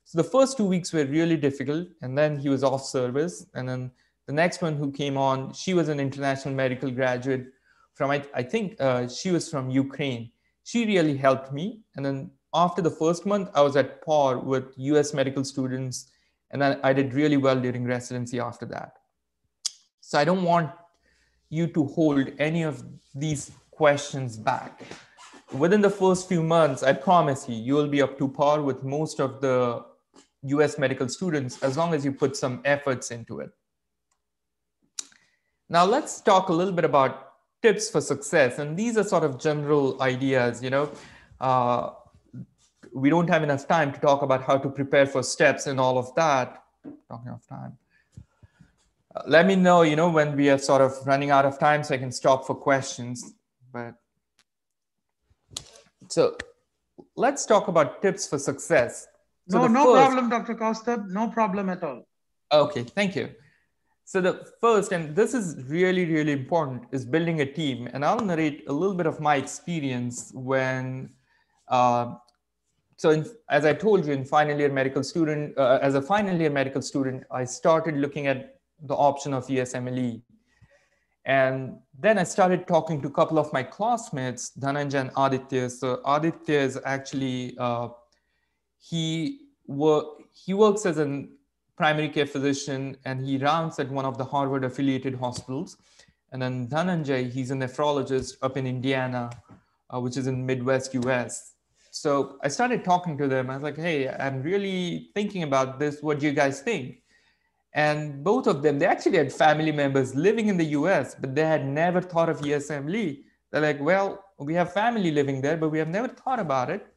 So the first 2 weeks were really difficult, and then he was off service. And then the next one who came on, she was an international medical graduate from, I think she was from Ukraine. She really helped me. And then after the first month, I was at par with US medical students, and I did really well during residency after that. So I don't want you to hold any of these questions back. Within the first few months, I promise you will be up to par with most of the US medical students, as long as you put some efforts into it. Now let's talk a little bit about tips for success. And these are sort of general ideas, we don't have enough time to talk about how to prepare for steps and all of that. Talking of time. Let me know, when we are sort of running out of time so I can stop for questions. So let's talk about tips for success. So no problem, Dr. Kaustubh. No problem at all. Okay, thank you. So the first, and this is really, really important, is building a team. And I'll narrate a little bit of my experience when, as I told you, as a final year medical student, I started looking at the option of USMLE. And then I started talking to a couple of my classmates, Dhananjay and Aditya. So Aditya is actually, he works as a primary care physician, and he rounds at one of the Harvard affiliated hospitals. And then Dhananjay, he's a nephrologist up in Indiana, which is in Midwest US. So I started talking to them. I was like, hey, I'm really thinking about this. What do you guys think? And both of them, they actually had family members living in the US, but they had never thought of USMLE. They're like, well, we have family living there, but we have never thought about it.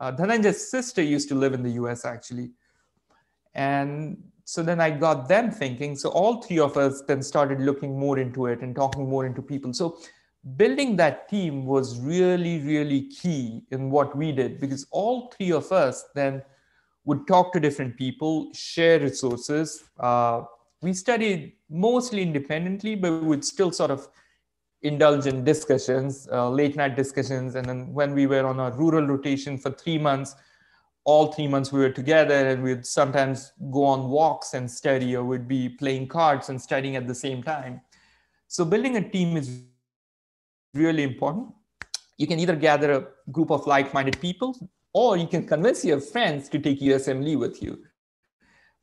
Dhananjay's sister used to live in the US actually. And so then I got them thinking. So all three of us then started looking more into it and talking more into people. So building that team was really, really key in what we did, because all three of us then would talk to different people, share resources. We studied mostly independently, but we would still sort of indulge in discussions, late night discussions. And then when we were on a rural rotation for 3 months, all 3 months we were together, and we'd sometimes go on walks and study, or we'd be playing cards and studying at the same time. So building a team is really important. You can either gather a group of like-minded people, or you can convince your friends to take USMLE with you.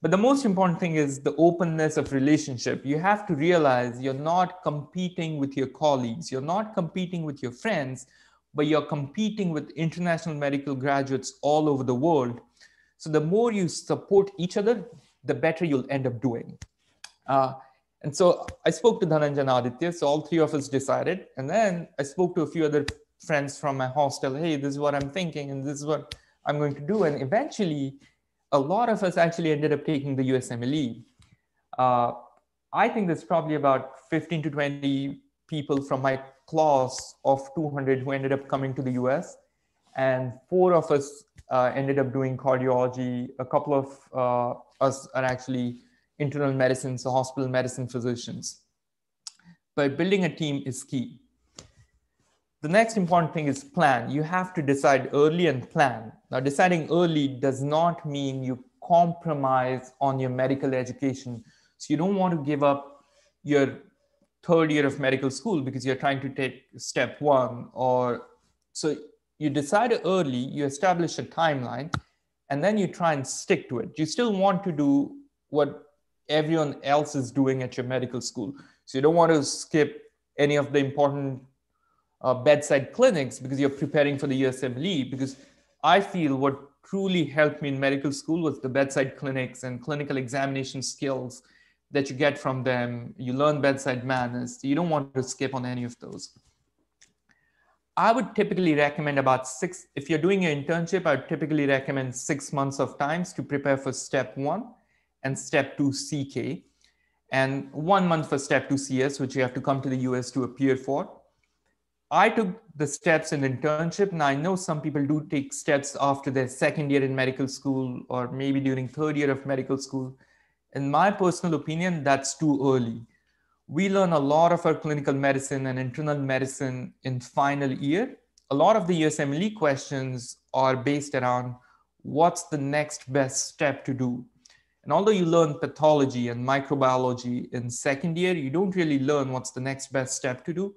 But the most important thing is the openness of relationship. You have to realize you're not competing with your colleagues. You're not competing with your friends, but you're competing with international medical graduates all over the world. So the more you support each other, the better you'll end up doing. And so I spoke to Dhananjay and Aditya. So all three of us decided. And then I spoke to a few other friends from my hostel. Hey, this is what I'm thinking, and this is what I'm going to do. And eventually, a lot of us actually ended up taking the USMLE. I think there's probably about 15 to 20 people from my class of 200 who ended up coming to the US. And four of us ended up doing cardiology. A couple of us are actually internal medicine, so hospital medicine physicians. But building a team is key. The next important thing is plan. You have to decide early and plan. Now, deciding early does not mean you compromise on your medical education. So you don't want to give up your third year of medical school because you're trying to take step one. Or so you decide early, you establish a timeline, and then you try and stick to it. You still want to do what everyone else is doing at your medical school. So you don't want to skip any of the important bedside clinics because you're preparing for the USMLE. Because I feel what truly helped me in medical school was the bedside clinics and clinical examination skills that you get from them. You learn bedside manners. You don't want to skip on any of those. I would typically recommend about if you're doing an internship, I would typically recommend 6 months of times to prepare for step 1 and step 2 CK, and 1 month for step 2 CS, which you have to come to the US to appear for. I took the steps in internship. Now I know some people do take steps after their second year in medical school or maybe during third year of medical school. In my personal opinion, that's too early. We learn a lot of our clinical medicine and internal medicine in final year. A lot of the USMLE questions are based around what's the next best step to do. And although you learn pathology and microbiology in second year, you don't really learn what's the next best step to do.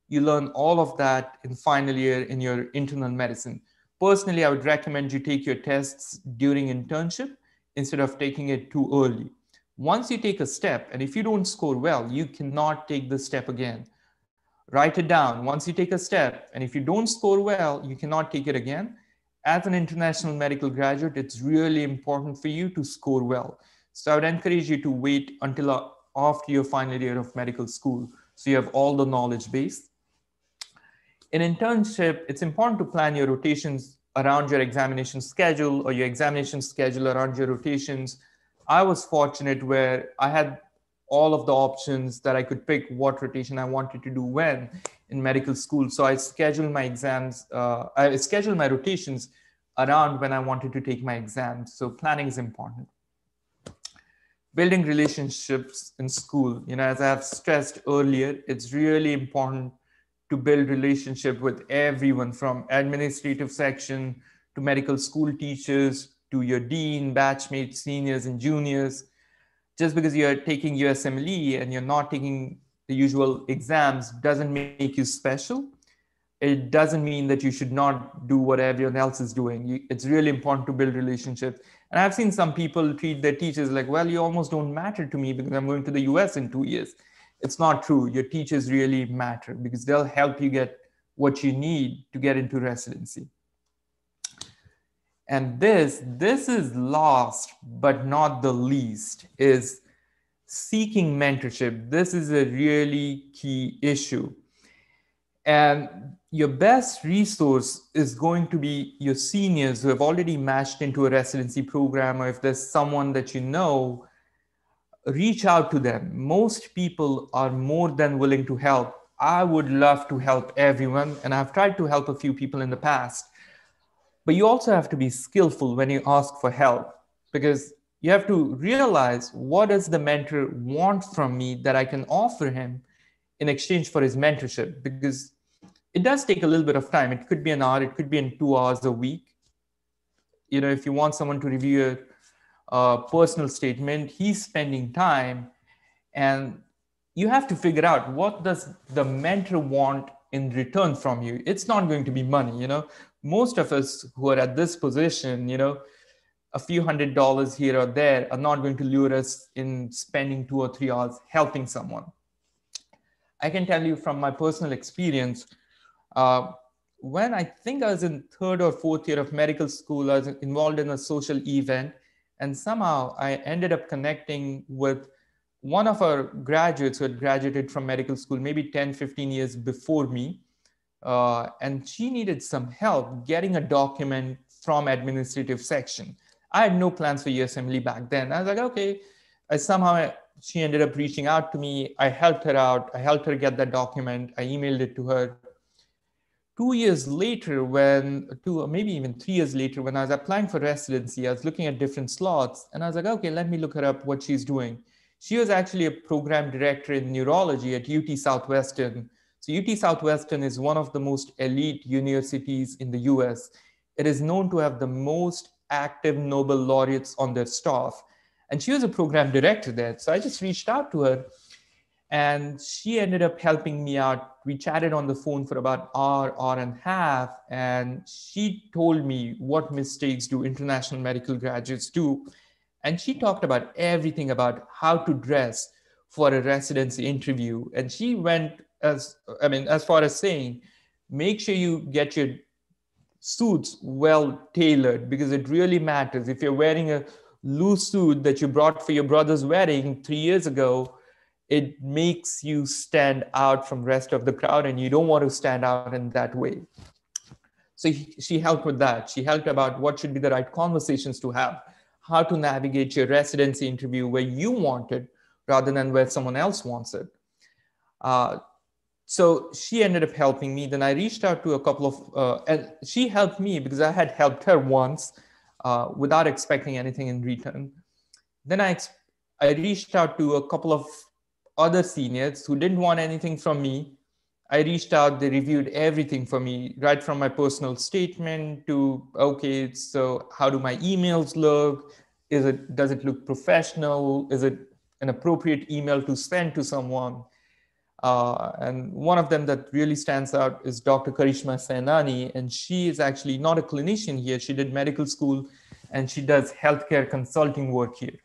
You learn all of that in final year in your internal medicine. Personally, I would recommend you take your tests during internship instead of taking it too early. Once you take a step, and if you don't score well, you cannot take the step again. Write it down. Once you take a step, and if you don't score well, you cannot take it again. As an international medical graduate, it's really important for you to score well. So I would encourage you to wait until after your final year of medical school, so you have all the knowledge base. In internship, it's important to plan your rotations around your examination schedule or your examination schedule around your rotations. I was fortunate where I had all of the options that I could pick what rotation I wanted to do when in medical school. So I scheduled my exams, I scheduled my rotations around when I wanted to take my exams. So planning is important. Building relationships in school. As I have stressed earlier, it's really important to build relationship with everyone from administrative section to medical school teachers to your dean, batchmates, seniors, and juniors. Just because you're taking USMLE and you're not taking the usual exams doesn't make you special. It doesn't mean that you should not do what everyone else is doing. It's really important to build relationships. And I've seen some people treat their teachers like, well, you almost don't matter to me because I'm going to the US in 2 years. It's not true. Your teachers really matter because they'll help you get what you need to get into residency. And this is last but not the least, is seeking mentorship. This is a really key issue. And your best resource is going to be your seniors who have already matched into a residency program, or if there's someone that you know, reach out to them. Most people are more than willing to help. I would love to help everyone, and I've tried to help a few people in the past. But you also have to be skillful when you ask for help, because you have to realize, what does the mentor want from me that I can offer him in exchange for his mentorship? Because it does take a little bit of time. It could be an hour, it could be in 2 hours a week. If you want someone to review your personal statement, he's spending time, and you have to figure out, what does the mentor want in return from you? It's not going to be money. Most of us who are at this position, a few $100s here or there are not going to lure us in spending 2 or 3 hours helping someone. I can tell you from my personal experience, when I think I was in 3rd or 4th year of medical school, I was involved in a social event, and somehow I ended up connecting with one of our graduates who had graduated from medical school maybe 10, 15 years before me, and she needed some help getting a document from administrative section. I had no plans for USMLE back then. I was like, okay. She ended up reaching out to me. I helped her out. I helped her get that document. I emailed it to her. 2 years later, maybe even 3 years later, when I was applying for residency, I was looking at different slots and I was like, okay, let me look her up, what she's doing. She was actually a program director in neurology at UT Southwestern. So UT Southwestern is one of the most elite universities in the US. It is known to have the most active Nobel laureates on their staff. And she was a program director there. So I just reached out to her and she ended up helping me out. We chatted on the phone for about an hour and a half. And she told me what mistakes do international medical graduates do. And she talked about everything about how to dress for a residency interview. And she went as far as saying, make sure you get your suits well tailored, because it really matters. If you're wearing a loose suit that you brought for your brother's wedding 3 years ago, it makes you stand out from the rest of the crowd, and you don't want to stand out in that way. So she helped with that. She helped about what should be the right conversations to have, how to navigate your residency interview where you want it rather than where someone else wants it. So she ended up helping me. Then I reached out to a couple of, and she helped me because I had helped her once without expecting anything in return. Then I reached out to a couple of other seniors who didn't want anything from me. I reached out, they reviewed everything for me, right from my personal statement to, okay, so how do my emails look? Does it look professional? Is it an appropriate email to send to someone? And one of them that really stands out is Dr. Karishma Sainani, and she is actually not a clinician here. She did medical school and she does healthcare consulting work here.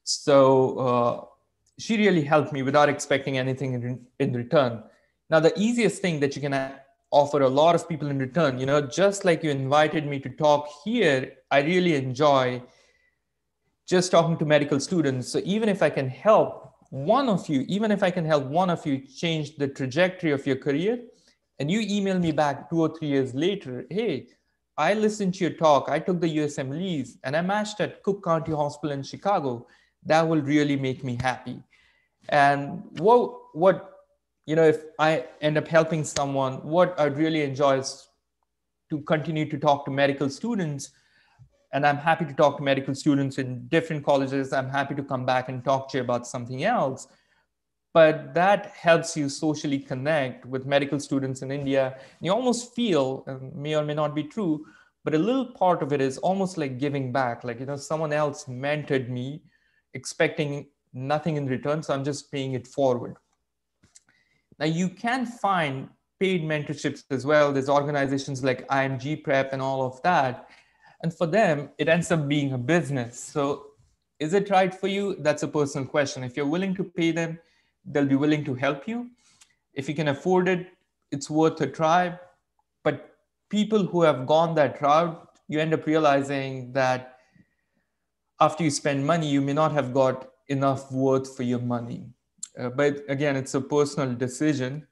So she really helped me without expecting anything in return. Now, the easiest thing that you can offer a lot of people in return, just like you invited me to talk here, I really enjoy just talking to medical students. So even if I can help one of you change the trajectory of your career, and you email me back 2 or 3 years later, hey, I listened to your talk, I took the USMLEs, and I matched at Cook County Hospital in Chicago, that will really make me happy. And if I end up helping someone, what I'd really enjoy is to continue to talk to medical students. And I'm happy to talk to medical students in different colleges. I'm happy to come back and talk to you about something else. But that helps you socially connect with medical students in India. You almost feel, may or may not be true, but a little part of it is almost like giving back. Like, someone else mentored me, expecting nothing in return, so I'm just paying it forward. Now, you can find paid mentorships as well. There's organizations like IMG Prep and all of that. And for them, it ends up being a business. So is it right for you? That's a personal question. If you're willing to pay them, they'll be willing to help you. If you can afford it, it's worth a try. But people who have gone that route, you end up realizing that after you spend money, you may not have got enough worth for your money. But again, it's a personal decision.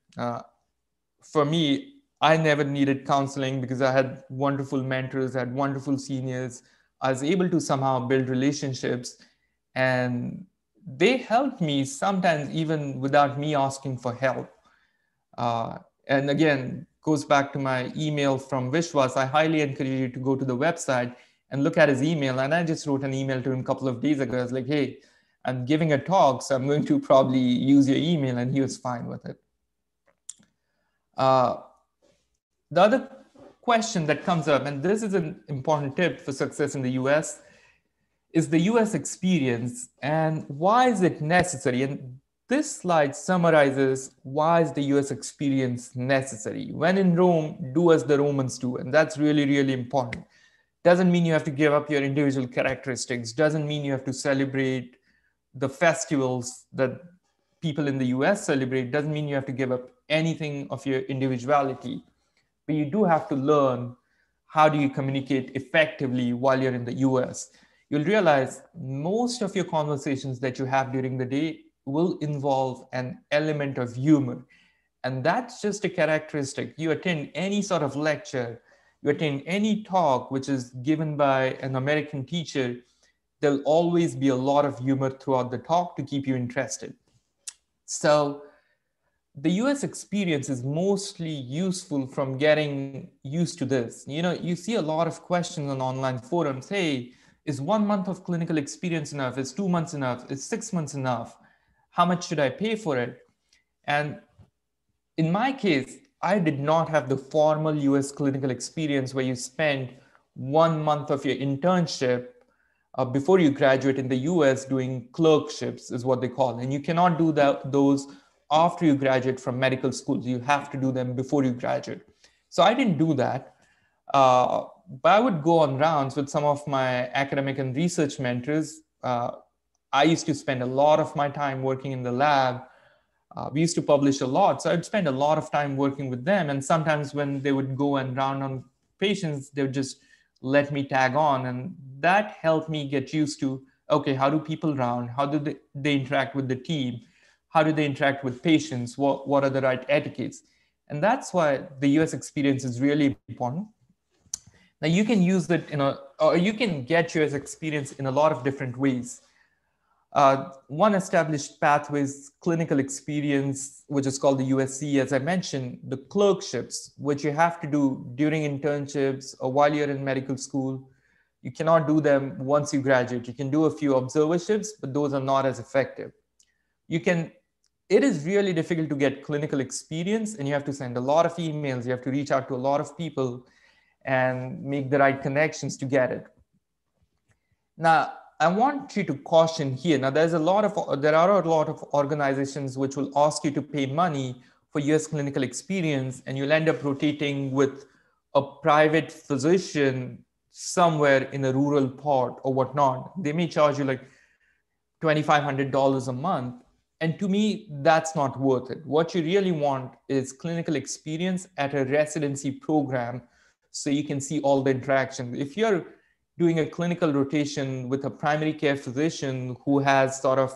For me, I never needed counseling because I had wonderful mentors, I had wonderful seniors. I was able to somehow build relationships, and they helped me sometimes even without me asking for help. And again, goes back to my email from Vishwas. I highly encourage you to go to the website and look at his email. And I just wrote an email to him a couple of days ago. I was like, hey, I'm giving a talk, so I'm going to probably use your email. And he was fine with it. The other question that comes up, and this is an important tip for success in the US, is the US experience and why is it necessary? And this slide summarizes why is the US experience necessary. When in Rome, do as the Romans do. And that's really, really important. Doesn't mean you have to give up your individual characteristics. Doesn't mean you have to celebrate the festivals that people in the US celebrate. Doesn't mean you have to give up anything of your individuality. But you do have to learn how do you communicate effectively while you're in the US. you'll realize most of your conversations that you have during the day will involve an element of humor. And that's just a characteristic. You attend any sort of lecture, you attend any talk which is given by an American teacher, there'll always be a lot of humor throughout the talk to keep you interested. So the US experience is mostly useful from getting used to this. You see a lot of questions on online forums. Hey, is 1 month of clinical experience enough? Is 2 months enough? Is 6 months enough? How much should I pay for it? And in my case, I did not have the formal US clinical experience where you spend 1 month of your internship before you graduate in the US doing clerkships, is what they call. And you cannot do those after you graduate from medical schools. You have to do them before you graduate. So I didn't do that. But I would go on rounds with some of my academic and research mentors. I used to spend a lot of my time working in the lab. We used to publish a lot. So I'd spend a lot of time working with them. And sometimes when they would go and round on patients, they would just let me tag on. And that helped me get used to, okay, how do people round? How do they interact with the team? How do they interact with patients? What are the right etiquettes? And that's why the US experience is really important. Now you can use it or you can get US experience in a lot of different ways. One established pathway is clinical experience, which is called the USC, as I mentioned, the clerkships, which you have to do during internships or while you're in medical school. You cannot do them once you graduate. You can do a few observerships, but those are not as effective. It is really difficult to get clinical experience, and you have to send a lot of emails. You have to reach out to a lot of people and make the right connections to get it. Now, I want you to caution here. Now, there are a lot of organizations which will ask you to pay money for US clinical experience, and you'll end up rotating with a private physician somewhere in a rural part or whatnot. They may charge you like $2,500 a month. And to me, that's not worth it. What you really want is clinical experience at a residency program so you can see all the interactions. If you're doing a clinical rotation with a primary care physician who has sort of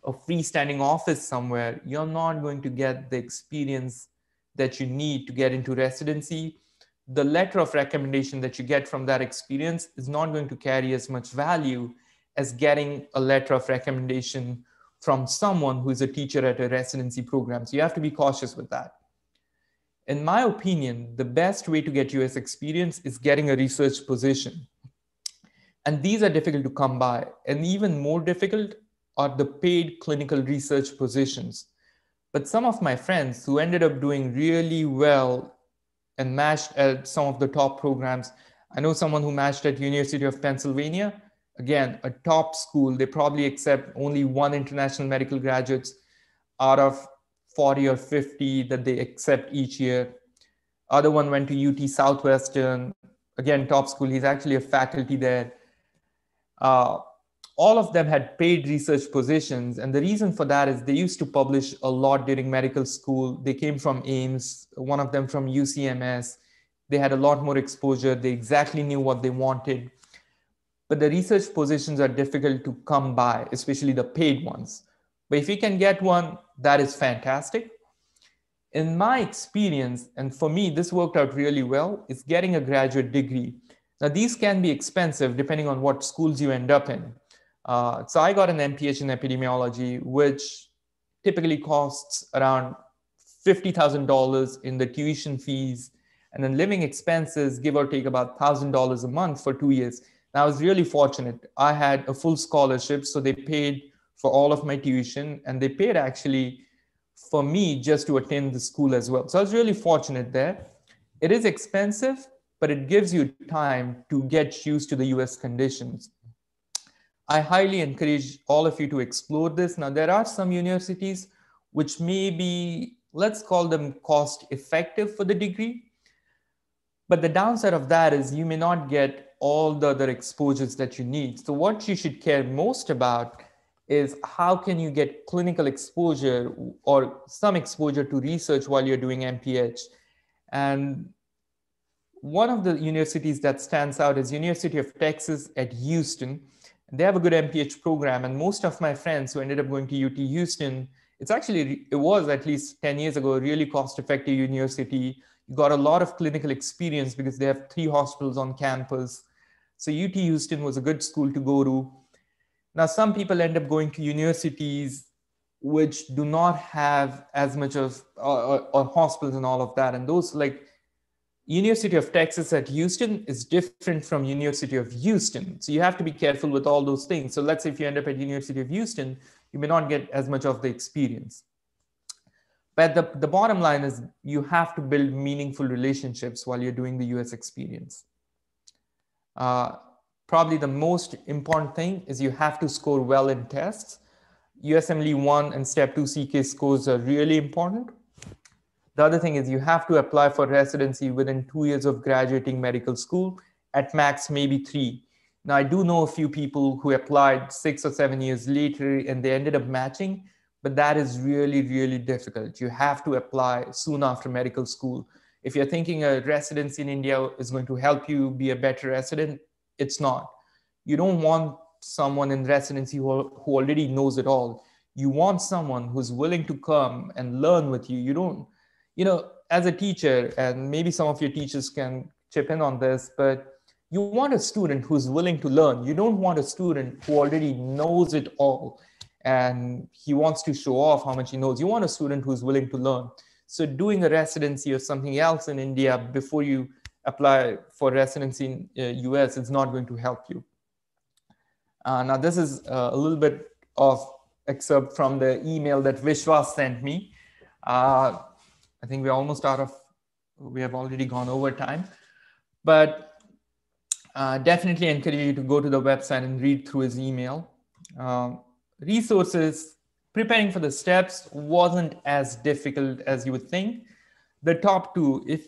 a freestanding office somewhere, you're not going to get the experience that you need to get into residency. The letter of recommendation that you get from that experience is not going to carry as much value as getting a letter of recommendation from someone who is a teacher at a residency program. So you have to be cautious with that. In my opinion, the best way to get US experience is getting a research position. And these are difficult to come by. And even more difficult are the paid clinical research positions. But some of my friends who ended up doing really well and matched at some of the top programs, I know someone who matched at University of Pennsylvania, again, a top school. They probably accept only one international medical graduates out of 40 or 50 that they accept each year. Other one went to UT Southwestern, again, top school. He's actually a faculty there. All of them had paid research positions. And the reason for that is they used to publish a lot during medical school. They came from Ames, one of them from UCMS. They had a lot more exposure. They exactly knew what they wanted. But the research positions are difficult to come by, especially the paid ones. But if you can get one, that is fantastic. In my experience, and for me, this worked out really well, is getting a graduate degree. Now, these can be expensive depending on what schools you end up in. So I got an MPH in epidemiology, which typically costs around $50,000 in the tuition fees, and then living expenses, give or take about $1,000 a month for 2 years. Now, I was really fortunate. I had a full scholarship, so they paid for all of my tuition, and they paid actually for me just to attend the school as well. So I was really fortunate there. It is expensive, but it gives you time to get used to the US conditions. I highly encourage all of you to explore this. Now, there are some universities which may be, let's call them cost effective for the degree. But the downside of that is you may not get all the other exposures that you need. So what you should care most about is how can you get clinical exposure or some exposure to research while you're doing MPH. And one of the universities that stands out is University of Texas at Houston. They have a good MPH program. And most of my friends who ended up going to UT Houston, it was at least 10 years ago, a really cost-effective university. You got a lot of clinical experience because they have 3 hospitals on campus. So UT Houston was a good school to go to. Now, some people end up going to universities which do not have as much of or hospitals and all of that. And those, like University of Texas at Houston, is different from University of Houston. So you have to be careful with all those things. So let's say if you end up at University of Houston, you may not get as much of the experience. But the bottom line is you have to build meaningful relationships while you're doing the US experience. Probably the most important thing is you have to score well in tests. USMLE 1 and Step 2 CK scores are really important. The other thing is you have to apply for residency within 2 years of graduating medical school, at max maybe 3. Now, I do know a few people who applied 6 or 7 years later and they ended up matching, but that is really, really difficult. You have to apply soon after medical school. If you're thinking a residency in India is going to help you be a better resident, it's not. You don't want someone in residency who already knows it all. You want someone who's willing to come and learn with you. You don't, as a teacher, and maybe some of your teachers can chip in on this, but you want a student who's willing to learn. You don't want a student who already knows it all and he wants to show off how much he knows. You want a student who's willing to learn. So doing a residency or something else in India before you apply for residency in US is not going to help you. Now, this is a little bit of excerpt from the email that Vishwas sent me. I think we're almost we have already gone over time, but definitely encourage you to go to the website and read through his email. Resources, preparing for the steps wasn't as difficult as you would think. The top 2,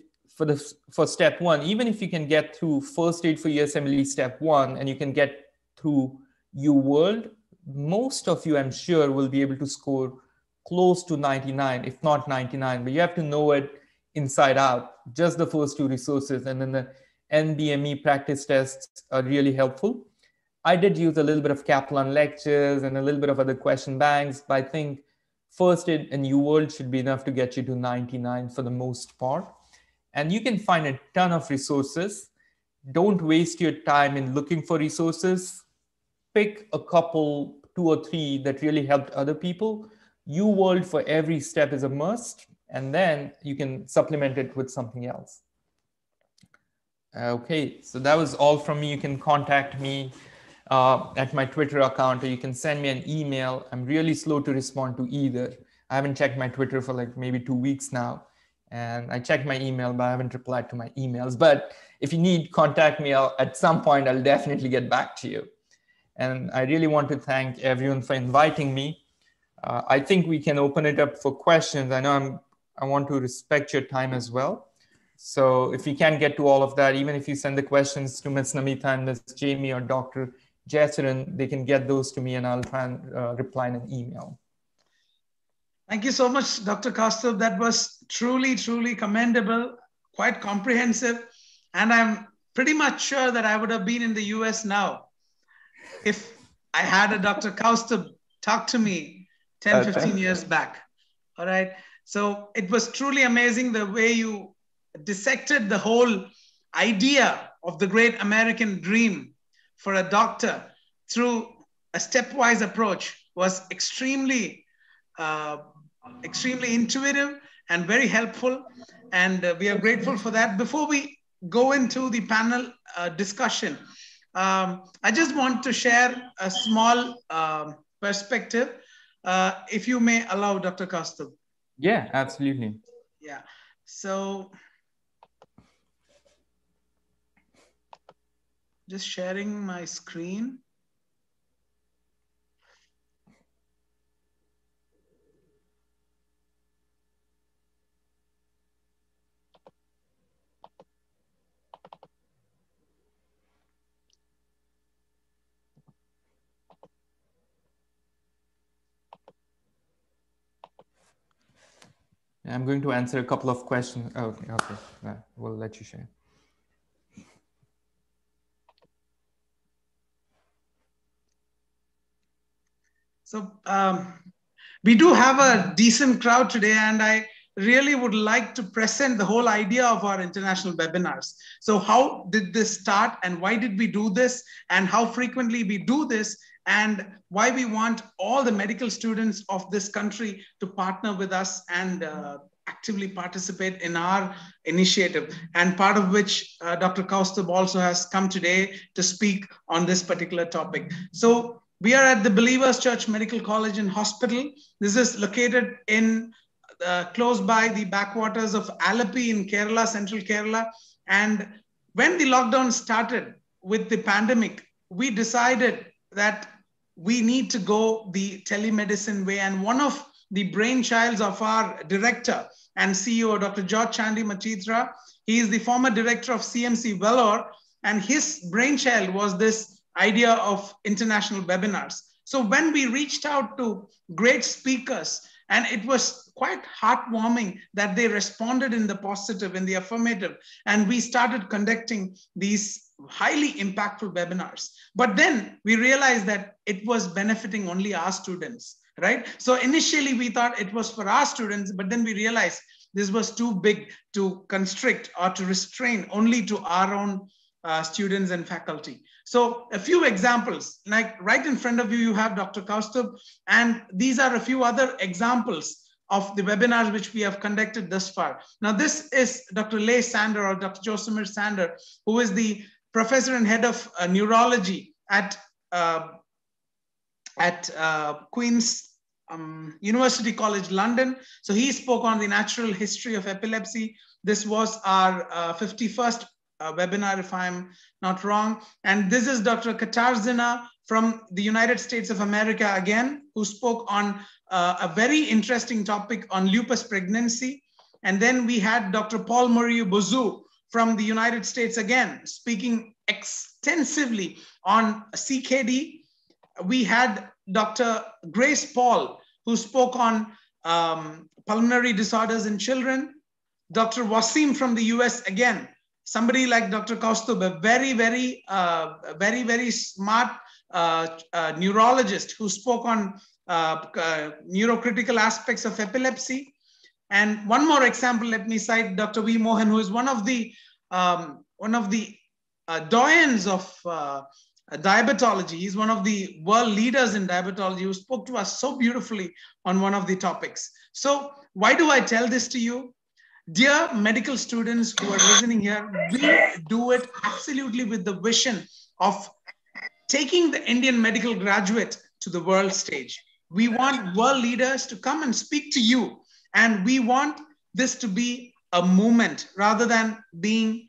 for step 1, even if you can get through first aid for USMLE step 1 and you can get through UWorld, most of you, I'm sure, will be able to score close to 99, if not 99, but you have to know it inside out. Just the first 2 resources, and then the NBME practice tests are really helpful. I did use a little bit of Kaplan lectures and a little bit of other question banks, but I think first aid and UWorld should be enough to get you to 99 for the most part. And you can find a ton of resources. Don't waste your time in looking for resources. Pick a couple, 2 or 3 that really helped other people. UWorld for every step is a must, and then you can supplement it with something else. Okay, so that was all from me. You can contact me at my Twitter account, or you can send me an email. I'm really slow to respond to either. I haven't checked my Twitter for like maybe 2 weeks now. And I checked my email, but I haven't replied to my emails. But if you need, contact me. At some point, I'll definitely get back to you. And I really want to thank everyone for inviting me. I think we can open it up for questions. I know I want to respect your time as well. So if you can't get to all of that, even if you send the questions to Ms. Namita and Ms. Jamie or Dr. Jessarin, they can get those to me and I'll try and reply in an email. Thank you so much, Dr. Kaustubh. That was truly, truly commendable, quite comprehensive. And I'm pretty much sure that I would have been in the US now if I had a Dr. Kaustubh talk to me 10, 15 years back. All right. So it was truly amazing the way you dissected the whole idea of the great American dream for a doctor through a stepwise approach. Was extremely intuitive and very helpful. And we are grateful for that. Before we go into the panel discussion, I just want to share a small perspective, if you may allow, Dr. Kaustubh. Yeah, absolutely. Yeah. So just sharing my screen. I'm going to answer a couple of questions. Oh, okay. Yeah, we'll let you share. So we do have a decent crowd today, and I really would like to present the whole idea of our international webinars. So how did this start, and why did we do this, and how frequently we do this, and why we want all the medical students of this country to partner with us and actively participate in our initiative, and part of which Dr. Kaustubh also has come today to speak on this particular topic. So we are at the Believers Church Medical College and Hospital. This is located in close by the backwaters of Alleppey in Kerala, central Kerala. And when the lockdown started with the pandemic, we decided that we need to go the telemedicine way. And one of the brainchilds of our director and CEO, Dr. George Chandy Machitra, he is the former director of CMC Vellore, and his brainchild was this idea of international webinars. So when we reached out to great speakers, and it was quite heartwarming that they responded in the positive, in the affirmative, and we started conducting these highly impactful webinars. But then we realized that it was benefiting only our students, right? So initially we thought it was for our students, but then we realized this was too big to constrict or to restrain only to our own students and faculty. So a few examples, like right in front of you, you have Dr. Kaustubh, and these are a few other examples of the webinars which we have conducted thus far. Now, this is Dr. Leigh Sander, or Dr. Josemir Sander, who is the professor and head of neurology at Queen's University College London. So he spoke on the natural history of epilepsy. This was our 51st webinar, if I'm not wrong. And this is Dr. Katarzyna from the United States of America again, who spoke on a very interesting topic on lupus pregnancy. And then we had Dr. Paul Muriu-Bozu from the United States again, speaking extensively on CKD. We had Dr. Grace Paul, who spoke on pulmonary disorders in children. Dr. Wasim from the US again, somebody like Dr. Kaustubh, a very smart neurologist who spoke on neurocritical aspects of epilepsy. And one more example, let me cite Dr. V. Mohan, who is one of the doyens of diabetology. He's one of the world leaders in diabetology, who spoke to us so beautifully on one of the topics. So why do I tell this to you? Dear medical students who are listening here, we do it absolutely with the vision of taking the Indian medical graduate to the world stage. We want world leaders to come and speak to you, and we want this to be a movement rather than being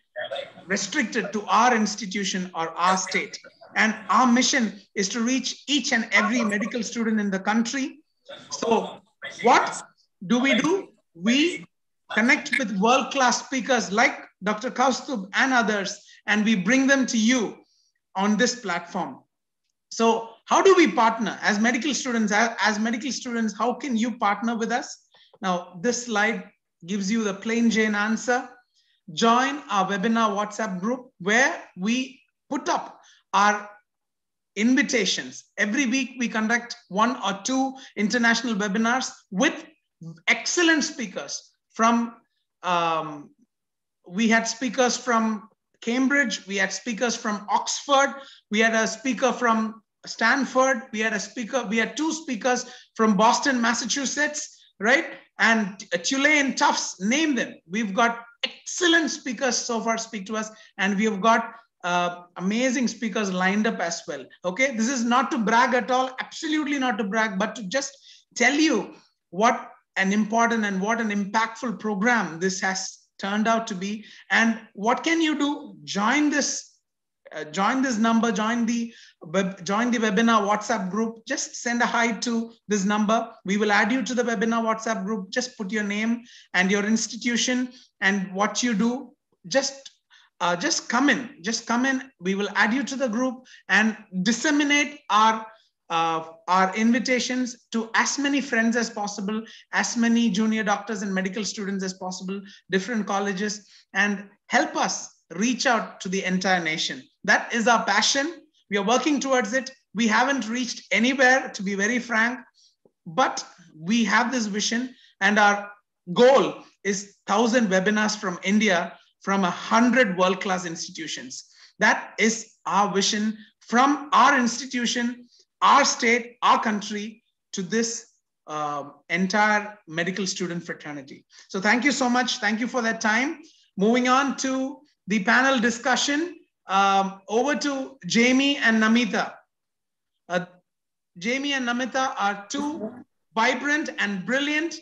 restricted to our institution or our state. And our mission is to reach each and every medical student in the country. So what do? We connect with world-class speakers like Dr. Kaustubh and others, and we bring them to you on this platform. So how do we partner as medical students? As medical students, how can you partner with us? Now, this slide gives you the plain Jane answer. Join our webinar WhatsApp group, where we put up our invitations. Every week we conduct 1 or 2 international webinars with excellent speakers from, we had speakers from Cambridge, we had speakers from Oxford, we had a speaker from Stanford, we had 2 speakers from Boston, Massachusetts, right? And Tulane, Tufts, name them. We've got excellent speakers so far speak to us, and we have got amazing speakers lined up as well. Okay, this is not to brag at all, absolutely not to brag, but to just tell you what an important and what an impactful program this has turned out to be. And what can you do? Join this number, join the webinar WhatsApp group. Just send a hi to this number. We will add you to the webinar WhatsApp group. Just put your name and your institution and what you do. Just come in. We will add you to the group and disseminate our invitations to as many friends as possible, as many junior doctors and medical students as possible, different colleges, and help us reach out to the entire nation. That is our passion. We are working towards it. We haven't reached anywhere, to be very frank, but we have this vision, and our goal is 1,000 webinars from India, from 100 world-class institutions. That is our vision from our institution, our state, our country, to this entire medical student fraternity. So thank you so much. Thank you for that time. Moving on to the panel discussion, over to Jamie and Namita. Jamie and Namita are two vibrant and brilliant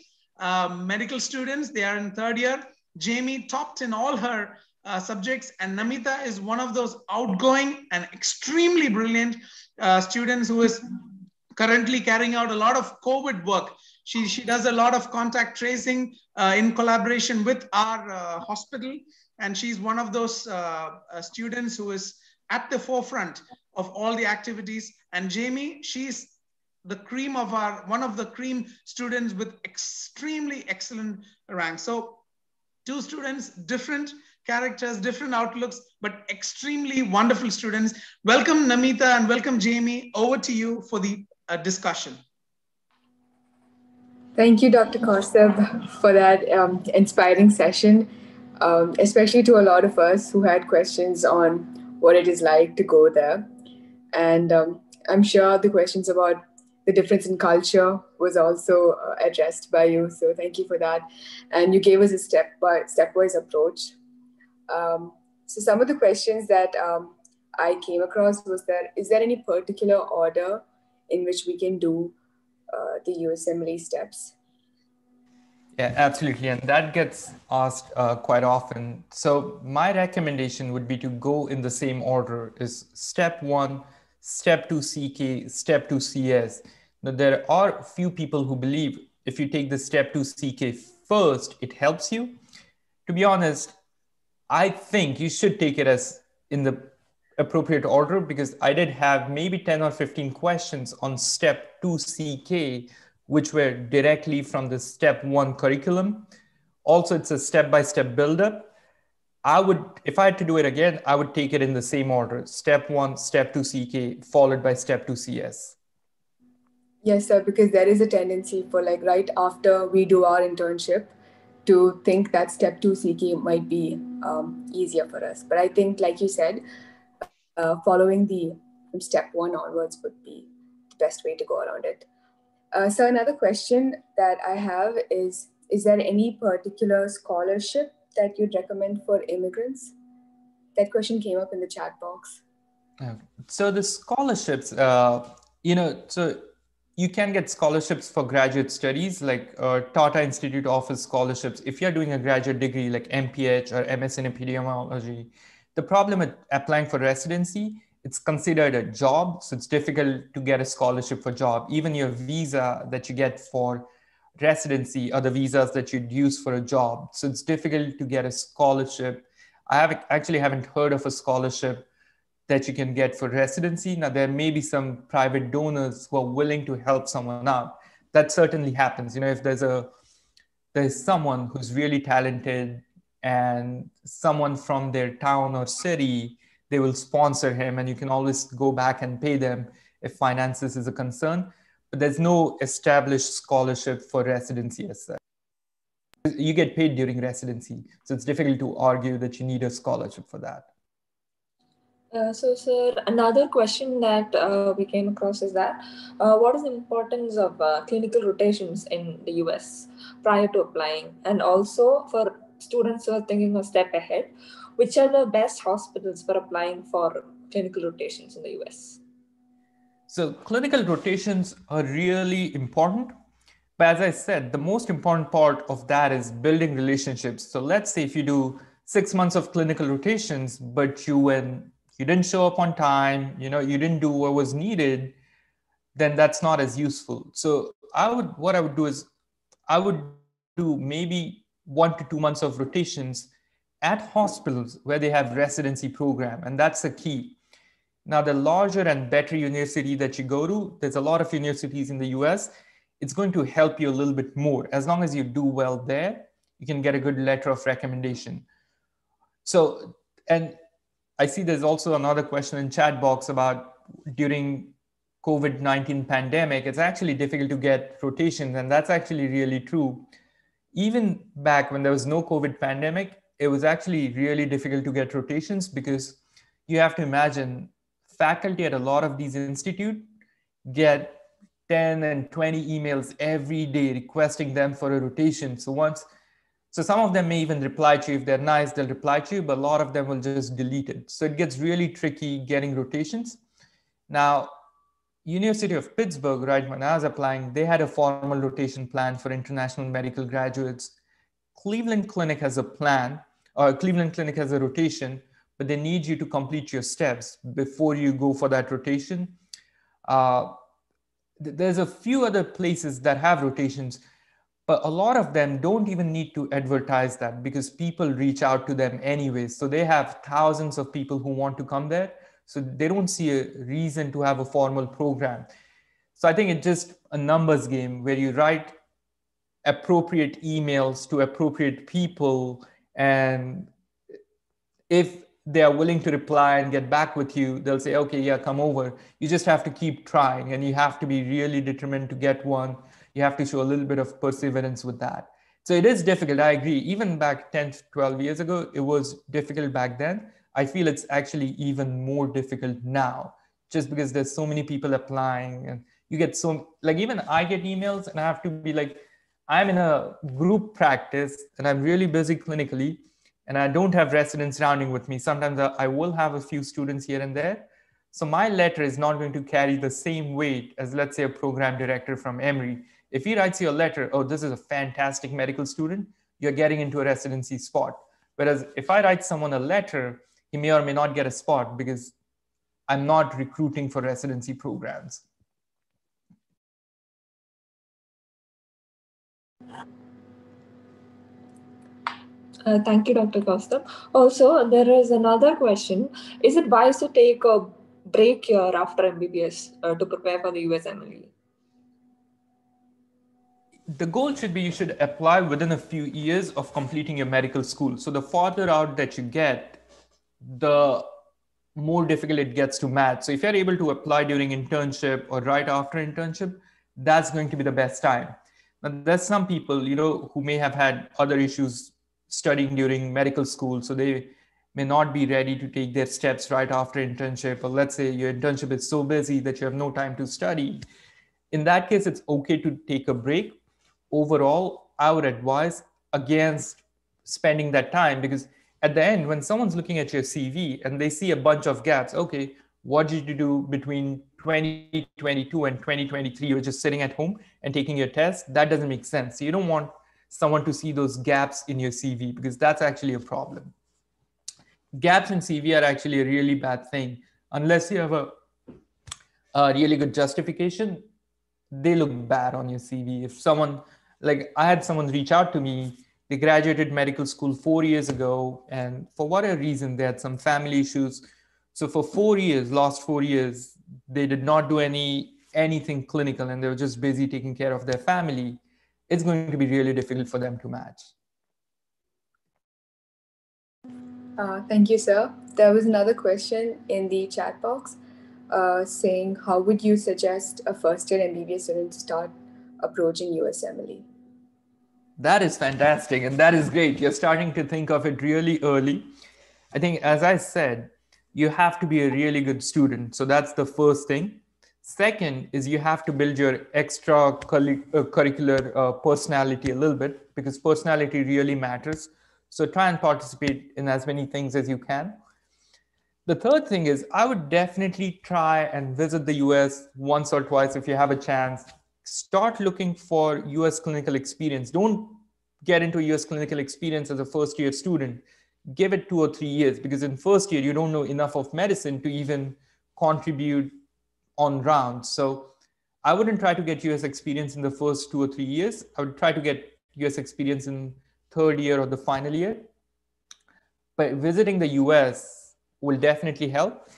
medical students. They are in third year. Jamie topped in all her subjects, and Namita is one of those outgoing and extremely brilliant students who is currently carrying out a lot of COVID work. She does a lot of contact tracing in collaboration with our hospital, and she's one of those students who is at the forefront of all the activities. And Jamie, she's the cream of one of the cream students with extremely excellent ranks. So two students, different characters, different outlooks, but extremely wonderful students. Welcome, Namita, and welcome, Jamie. Over to you for the discussion. Thank you, Dr. Kaustubh, for that inspiring session, especially to a lot of us who had questions on what it is like to go there. And I'm sure the questions about the difference in culture was also addressed by you. So thank you for that. And you gave us a stepwise approach. So some of the questions that I came across was that, is there any particular order in which we can do the USMLE steps? Yeah, absolutely. And that gets asked quite often. So my recommendation would be to go in the same order: is step 1, step 2 CK, step 2 CS. Now, there are few people who believe if you take the step 2 CK first, it helps you. To be honest, I think you should take it as in the appropriate order, because I did have maybe 10 or 15 questions on step 2 CK, which were directly from the step 1 curriculum. Also, it's a step-by-step buildup. If I had to do it again, I would take it in the same order: step 1, step 2 CK, followed by step 2 CS. Yes, sir, because there is a tendency for, like, right after we do our internship, to think that step 2 CK might be easier for us. But I think, like you said, following from step 1 onwards would be the best way to go around it. So another question that I have is there any particular scholarship that you'd recommend for immigrants? That question came up in the chat box. So the scholarships, so you can get scholarships for graduate studies, like Tata Institute offers scholarships if you're doing a graduate degree like MPH or MS in epidemiology. The problem with applying for residency, it's considered a job, so it's difficult to get a scholarship for job. Even your visa that you get for residency are the visas that you'd use for a job. So it's difficult to get a scholarship. I haven't heard of a scholarship that you can get for residency. Now, there may be some private donors who are willing to help someone out. That certainly happens. If there's someone who's really talented and someone from their town or city, they will sponsor him, and you can always go back and pay them if finances is a concern. But there's no established scholarship for residency as such. You get paid during residency, so it's difficult to argue that you need a scholarship for that. So, sir, another question that we came across is that what is the importance of clinical rotations in the US prior to applying? And also for students who are thinking a step ahead, which are the best hospitals for applying for clinical rotations in the US? So clinical rotations are really important. But as I said, the most important part of that is building relationships. So let's say if you do 6 months of clinical rotations, but you didn't show up on time, you didn't do what was needed, then that's not as useful. So what I would do is I would do maybe 1 to 2 months of rotations at hospitals where they have residency program. And that's the key. Now, the larger and better university that you go to, there's a lot of universities in the US, it's going to help you a little bit more. As long as you do well there, you can get a good letter of recommendation. So, and I see there's also another question in chat box about during COVID-19 pandemic, it's actually difficult to get rotations. And that's actually really true. Even back when there was no COVID pandemic, it was actually really difficult to get rotations because you have to imagine faculty at a lot of these institutes get 10 and 20 emails every day requesting them for a rotation. So some of them may even reply to you. If they're nice, they'll reply to you, but a lot of them will just delete it. So it gets really tricky getting rotations. Now, University of Pittsburgh, right, when I was applying, they had a formal rotation plan for international medical graduates. Cleveland Clinic has a plan, or Cleveland Clinic has a rotation, but they need you to complete your steps before you go for that rotation. There's a few other places that have rotations, but a lot of them don't even need to advertise that because people reach out to them anyway. So they have thousands of people who want to come there. So they don't see a reason to have a formal program. So I think it's just a numbers game where you write appropriate emails to appropriate people. And if they are willing to reply and get back with you, they'll say, okay, yeah, come over. You just have to keep trying and you have to be really determined to get one. You have to show a little bit of perseverance with that. So it is difficult. I agree. Even back 10, 12 years ago, it was difficult back then. I feel it's actually even more difficult now, just because there's so many people applying and you get even I get emails and I have to be like, I'm in a group practice and I'm really busy clinically and I don't have residents rounding with me. Sometimes I will have a few students here and there. So my letter is not going to carry the same weight as, let's say, a program director from Emory. If he writes you a letter, oh, this is a fantastic medical student, you're getting into a residency spot. Whereas if I write someone a letter, he may or may not get a spot because I'm not recruiting for residency programs. Thank you, Dr. Kaustubh. Also, there is another question. Is it wise to take a break year after MBBS to prepare for the USMLE? The goal should be you should apply within a few years of completing your medical school. So the farther out that you get, the more difficult it gets to match. So if you're able to apply during internship or right after internship, that's going to be the best time. Now, there's some people, who may have had other issues studying during medical school. So they may not be ready to take their steps right after internship. Or let's say your internship is so busy that you have no time to study. In that case, it's okay to take a break. Overall, I would advise against spending that time because at the end, when someone's looking at your CV and they see a bunch of gaps, okay, what did you do between 2022 and 2023? You're just sitting at home and taking your test. That doesn't make sense. So you don't want someone to see those gaps in your CV because that's actually a problem. Gaps in CV are actually a really bad thing. Unless you have a really good justification, they look bad on your CV. If someone, like I had someone reach out to me, they graduated medical school 4 years ago, and for whatever reason, they had some family issues. So for 4 years, last 4 years, they did not do anything clinical and they were just busy taking care of their family. It's going to be really difficult for them to match. Thank you, sir. There was another question in the chat box saying, how would you suggest a first-year MBBS student start approaching USMLE? That is fantastic. And that is great. You're starting to think of it really early. I think, as I said, you have to be a really good student. So that's the first thing. Second is you have to build your extracurricular personality a little bit because personality really matters. So try and participate in as many things as you can. The third thing is I would definitely try and visit the US once or twice if you have a chance. Start looking for US clinical experience. Don't get into US clinical experience as a first-year student. Give it 2 or 3 years because in first year, you don't know enough of medicine to even contribute on rounds. So I wouldn't try to get US experience in the first 2 or 3 years. I would try to get US experience in third year or the final year. But visiting the US will definitely help.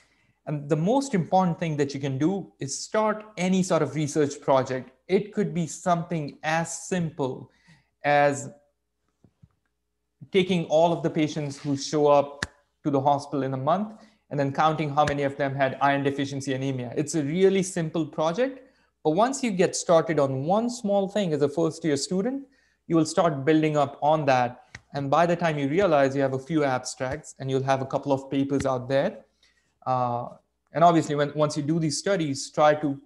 And the most important thing that you can do is start any sort of research project. It could be something as simple as taking all of the patients who show up to the hospital in a month and then counting how many of them had iron deficiency anemia. It's a really simple project, but once you get started on one small thing as a first-year student, you will start building up on that. And by the time you realize, you have a few abstracts and you'll have a couple of papers out there. And obviously, once you do these studies, try to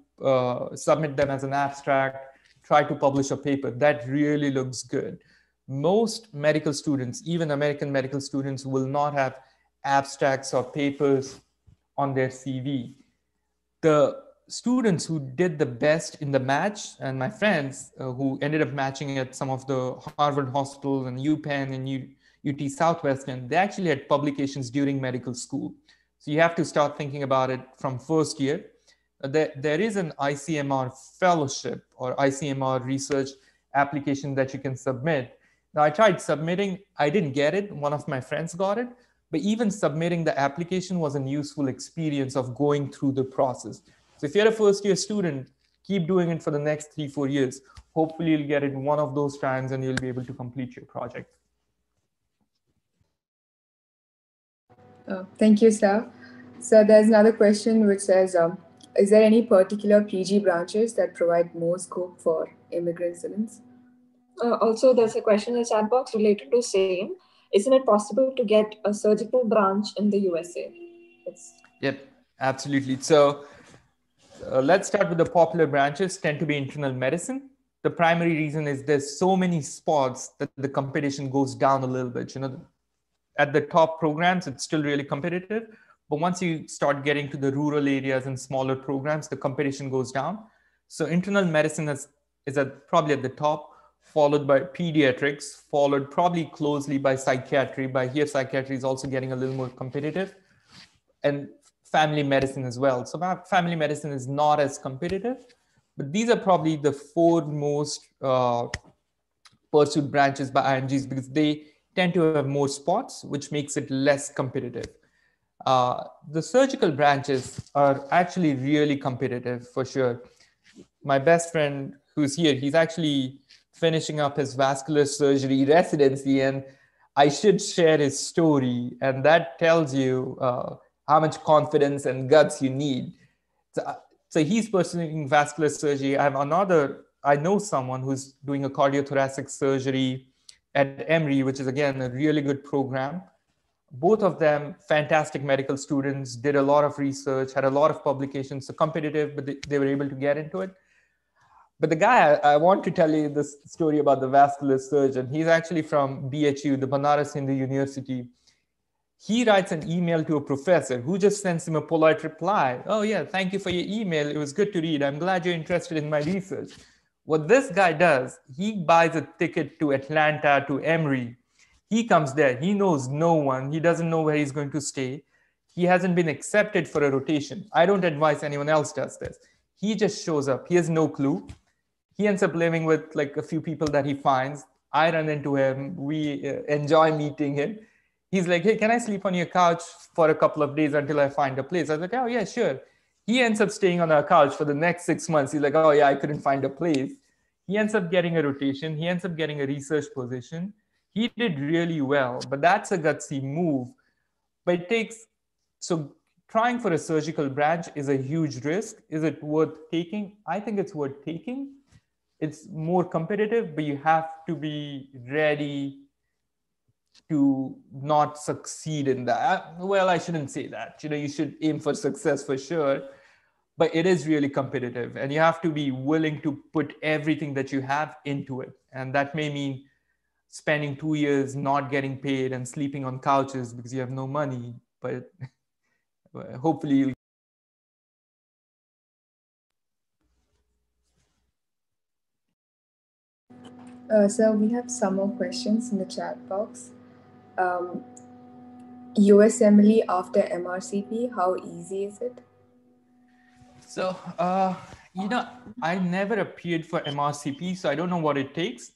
submit them as an abstract, try to publish a paper. That really looks good. Most medical students, even American medical students, will not have abstracts or papers on their CV. The students who did the best in the match, and my friends who ended up matching at some of the Harvard hospitals and UPenn and UT Southwestern, they actually had publications during medical school. So you have to start thinking about it from first year. There is an ICMR fellowship or ICMR research application that you can submit. Now I tried submitting, I didn't get it. One of my friends got it, but even submitting the application was a useful experience of going through the process. So if you're a first year student, keep doing it for the next 3-4 years. Hopefully you'll get it one of those times and you'll be able to complete your project. Thank you, sir. So there's another question which says, is there any particular PG branches that provide more scope for immigrant students? Also, there's a question in the chat box related to same. Isn't it possible to get a surgical branch in the USA? Yep, absolutely. So let's start with the popular branches tend to be internal medicine. The primary reason is there's so many spots that the competition goes down a little bit. At the top programs, it's still really competitive. But once you start getting to the rural areas and smaller programs, the competition goes down. So internal medicine is probably at the top, followed by pediatrics, followed probably closely by psychiatry. By here, psychiatry is also getting a little more competitive, and family medicine as well. So family medicine is not as competitive, but these are probably the 4 most pursued branches by IMGs because they tend to have more spots, which makes it less competitive. The surgical branches are actually really competitive for sure. My best friend who's here, he's actually finishing up his vascular surgery residency, and I should share his story. And that tells you how much confidence and guts you need. So he's pursuing vascular surgery. I know someone who's doing a cardiothoracic surgery at Emory, which is again a really good program. Both of them fantastic medical students, did a lot of research, had a lot of publications, so competitive, but they were able to get into it. But the guy, I want to tell you this story about the vascular surgeon. He's actually from BHU, the Banaras Hindu University. He writes an email to a professor who just sends him a polite reply. Oh yeah, thank you for your email. It was good to read. I'm glad you're interested in my research. What this guy does, he buys a ticket to Atlanta, to Emory. He comes there. He knows no one. He doesn't know where he's going to stay. He hasn't been accepted for a rotation. I don't advise anyone else does this. He just shows up. He has no clue. He ends up living with like a few people that he finds. I run into him. We enjoy meeting him. He's like, hey, can I sleep on your couch for a couple of days until I find a place? I was like, oh yeah, sure. He ends up staying on our couch for the next 6 months. He's like, oh yeah, I couldn't find a place. He ends up getting a rotation. He ends up getting a research position. He did really well, but that's a gutsy move. But so trying for a surgical branch is a huge risk. Is it worth taking? I think it's worth taking. It's more competitive, but you have to be ready to not succeed in that. Well, I shouldn't say that. You should aim for success for sure, but it is really competitive and you have to be willing to put everything that you have into it. And that may mean spending 2 years not getting paid and sleeping on couches because you have no money, but hopefully you'll. So we have some more questions in the chat box. USMLE after MRCP, how easy is it? So, I never appeared for MRCP, so I don't know what it takes.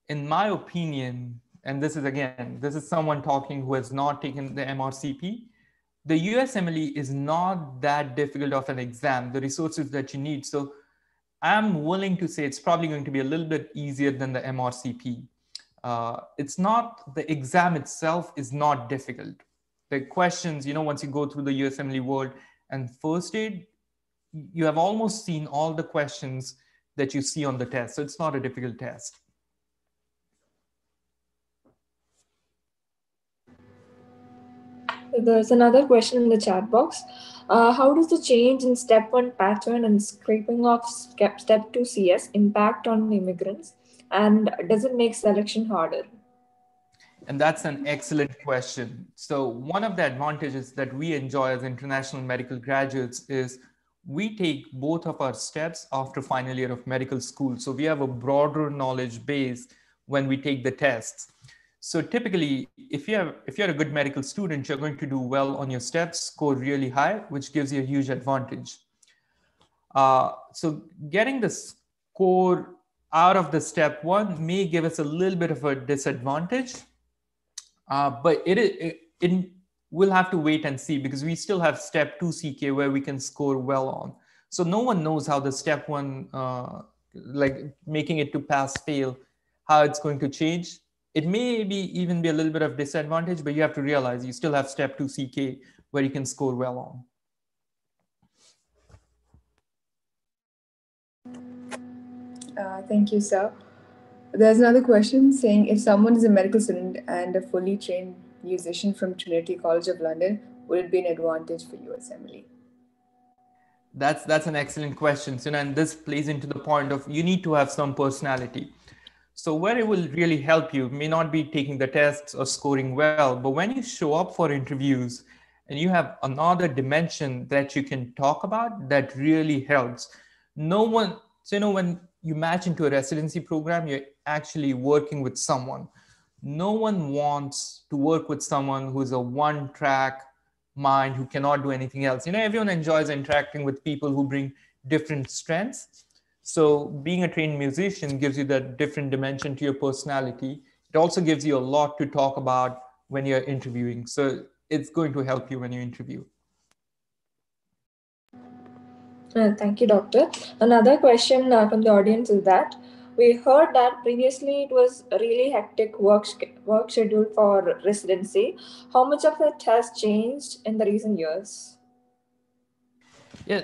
In my opinion, and this is someone talking who has not taken the MRCP, the USMLE is not that difficult of an exam, the resources that you need. So I'm willing to say it's probably going to be a little bit easier than the MRCP. It's not, the exam itself is not difficult. the questions, once you go through the USMLE world and first aid, you have almost seen all the questions that you see on the test. So it's not a difficult test. There's another question in the chat box. How does the change in step 1 pattern and scraping of step 2 CS impact on immigrants? And does it make selection harder? And that's an excellent question. So one of the advantages that we enjoy as international medical graduates is we take both of our steps after final year of medical school. So we have a broader knowledge base when we take the tests. So typically, if you're a good medical student, you're going to do well on your steps, score really high, which gives you a huge advantage. So getting the score out of the step 1 may give us a little bit of a disadvantage, but it we'll have to wait and see, because we still have step 2 CK where we can score well on. So no one knows how the step 1, like making it to pass fail, how it's going to change. It may even be a little bit of disadvantage, but you have to realize you still have step 2 CK where you can score well on. Thank you, sir. There's another question saying, if someone is a medical student and a fully trained musician from Trinity College of London, would it be an advantage for USMLE? That's an excellent question, and this plays into the point of you need to have some personality. So where it will really help you may not be taking the tests or scoring well, but when you show up for interviews and you have another dimension that you can talk about, that really helps. When you match into a residency program, you're actually working with someone. No one wants to work with someone who's a one-track mind, who cannot do anything else. Everyone enjoys interacting with people who bring different strengths. So being a trained musician gives you that different dimension to your personality. It also gives you a lot to talk about when you're interviewing. So it's going to help you when you interview. Thank you, Doctor. Another question from the audience is that we heard that previously it was a really hectic work schedule for residency. How much of it has changed in the recent years? Yeah,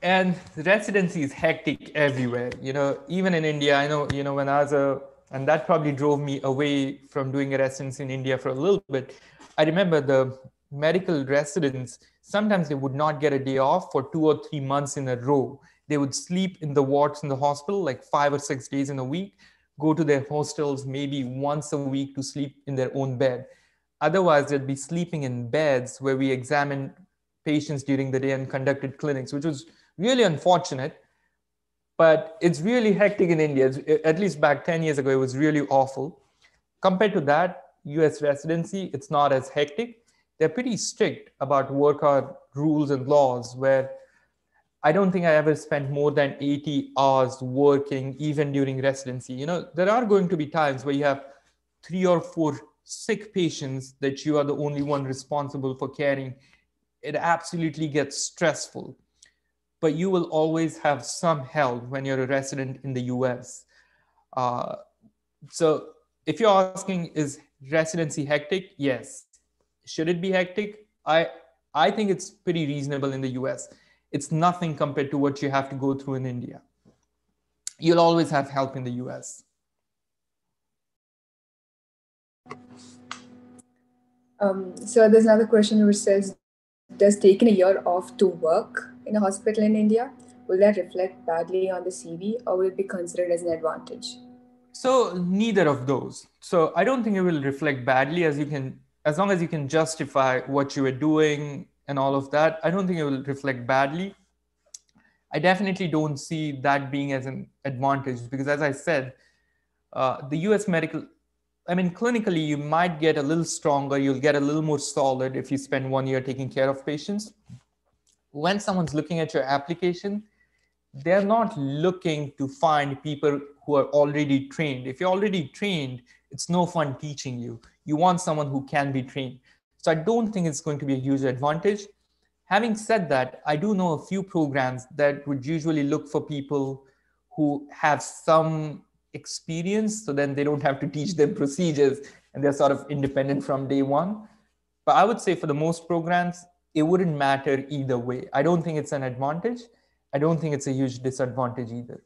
and residency is hectic everywhere. Even in India, I know, when I was and that probably drove me away from doing a residency in India for a little bit. I remember the medical residents, sometimes they would not get a day off for 2 or 3 months in a row. They would sleep in the wards in the hospital like 5 or 6 days in a week, go to their hostels maybe once a week to sleep in their own bed. Otherwise, they'd be sleeping in beds where we examined patients during the day and conducted clinics, which was really unfortunate. But it's really hectic in India. At least back 10 years ago, it was really awful. Compared to that, US residency, it's not as hectic. They're pretty strict about work hour rules and laws, where I don't think I ever spent more than 80 hours working, even during residency. There are going to be times where you have 3 or 4 sick patients that you are the only one responsible for caring. It absolutely gets stressful, but you will always have some help when you're a resident in the US. So if you're asking, is residency hectic? Yes. Should it be hectic? I think it's pretty reasonable in the US. It's nothing compared to what you have to go through in India. You'll always have help in the US. So there's another question which says, does taking a year off to work in a hospital in India, will that reflect badly on the CV, or will it be considered as an advantage? So neither of those. So I don't think it will reflect badly, as long as you can justify what you were doing and all of that. I don't think it will reflect badly. I definitely don't see that being as an advantage, because as I said, the US medical, clinically, you might get a little stronger, you'll get a little more solid if you spend 1 year taking care of patients. When someone's looking at your application, they're not looking to find people who are already trained. If you're already trained, it's no fun teaching you. You want someone who can be trained. So I don't think it's going to be a huge advantage. Having said that, I do know a few programs that would usually look for people who have some experience, so then they don't have to teach them procedures and they're sort of independent from day one. But I would say for the most programs, it wouldn't matter either way. I don't think it's an advantage. I don't think it's a huge disadvantage either.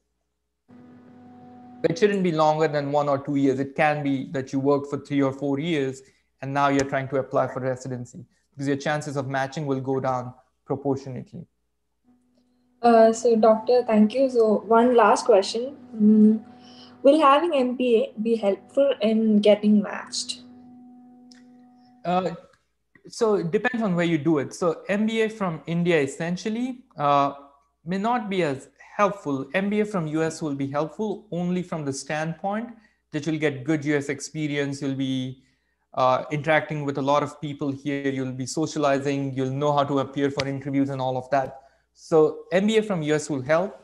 It shouldn't be longer than 1 or 2 years. It can be that you work for 3 or 4 years and now you're trying to apply for residency, because your chances of matching will go down proportionately. So, Doctor, thank you. So, one last question. Will having MBA be helpful in getting matched? So it depends on where you do it. So MBA from India essentially may not be as helpful. MBA from US will be helpful only from the standpoint that you'll get good US experience. You'll be interacting with a lot of people here. You'll be socializing. You'll know how to appear for interviews and all of that. So MBA from US will help.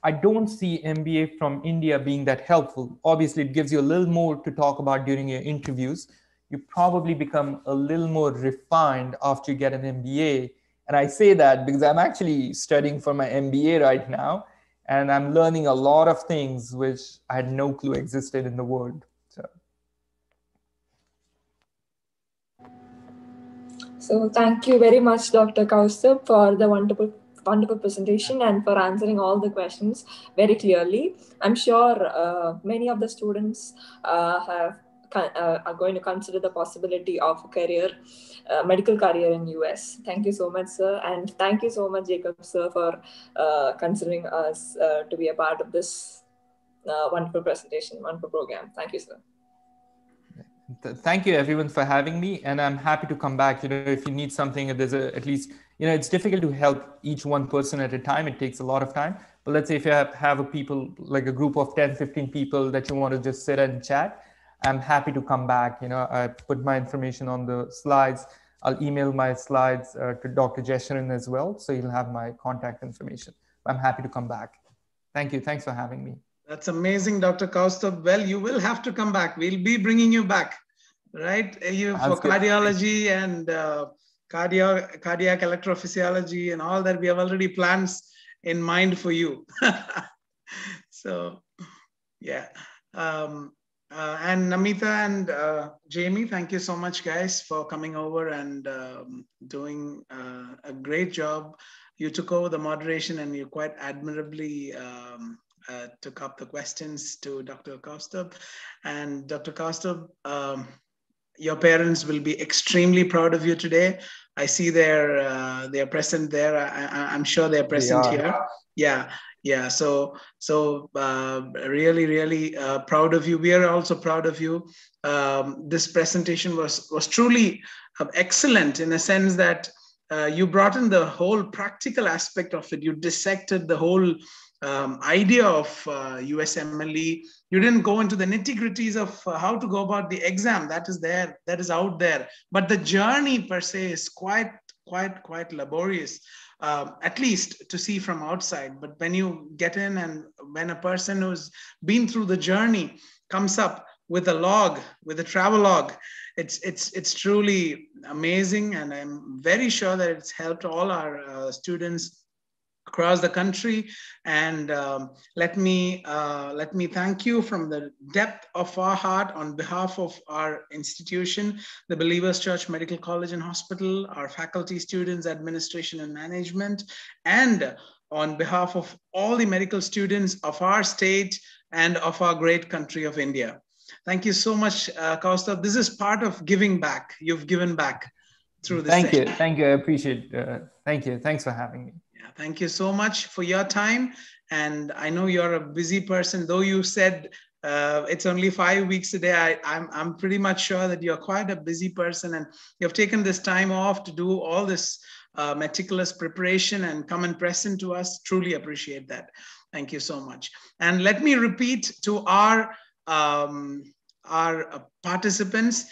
I don't see MBA from India being that helpful. Obviously, it gives you a little more to talk about during your interviews. You probably become a little more refined after you get an MBA. And I say that because I'm actually studying for my MBA right now, and I'm learning a lot of things which I had no clue existed in the world. So thank you very much, Dr. Kaustubh, for the wonderful presentation and for answering all the questions very clearly. I'm sure many of the students are going to consider the possibility of a career, medical career in US. Thank you so much, sir. And thank you so much, Jacob, sir, for considering us to be a part of this wonderful presentation, wonderful program. Thank you, sir. Thank you everyone for having me, and I'm happy to come back. If you need something, if there's at least, it's difficult to help each one person at a time. It takes a lot of time. But let's say if you have a people, like a group of 10, 15 people that you want to just sit and chat, I'm happy to come back. I put my information on the slides. I'll email my slides to Dr. Jesharan as well. So you'll have my contact information. I'm happy to come back. Thank you. Thanks for having me. That's amazing, Dr. Kaustubh. Well, you will have to come back. We'll be bringing you back, right? You for cardiology and cardiac electrophysiology and all that. We have already plans in mind for you. So, yeah. And Namita and Jamie, thank you so much, guys, for coming over and doing a great job. You took over the moderation and you quite admirably took up the questions to Dr. Kaustubh. And Dr. Kaustubh, your parents will be extremely proud of you today. I see they're present there. I'm sure they're present here. Yeah. So really, really proud of you. We are also proud of you. This presentation was truly excellent in a sense that you brought in the whole practical aspect of it. You dissected the whole idea of USMLE. You didn't go into the nitty-gritties of how to go about the exam. That is there, that is out there. But the journey per se is quite laborious, at least to see from outside. But when you get in and when a person who's been through the journey comes up with a log, with a travel log, it's truly amazing. And I'm very sure that it's helped all our students across the country. And let me thank you from the depth of our heart on behalf of our institution, the Believers Church Medical College and Hospital, our faculty, students, administration and management, and on behalf of all the medical students of our state and of our great country of India. Thank you so much, Kaustubh. This is part of giving back. You've given back through this session. Thank you. I appreciate it. Thank you. Thanks for having me. Thank you so much for your time. And I know you're a busy person, though you said it's only 5 weeks a day. I'm pretty much sure that you're quite a busy person and you've taken this time off to do all this meticulous preparation and come and present to us. Truly appreciate that. Thank you so much. And let me repeat to our participants,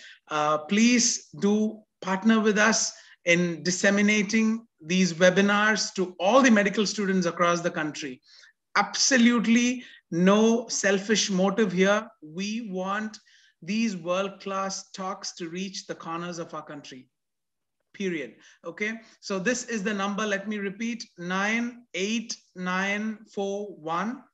please do partner with us in disseminating these webinars to all the medical students across the country. Absolutely no selfish motive here. We want these world-class talks to reach the corners of our country, period. Okay, so this is the number. Let me repeat, 98941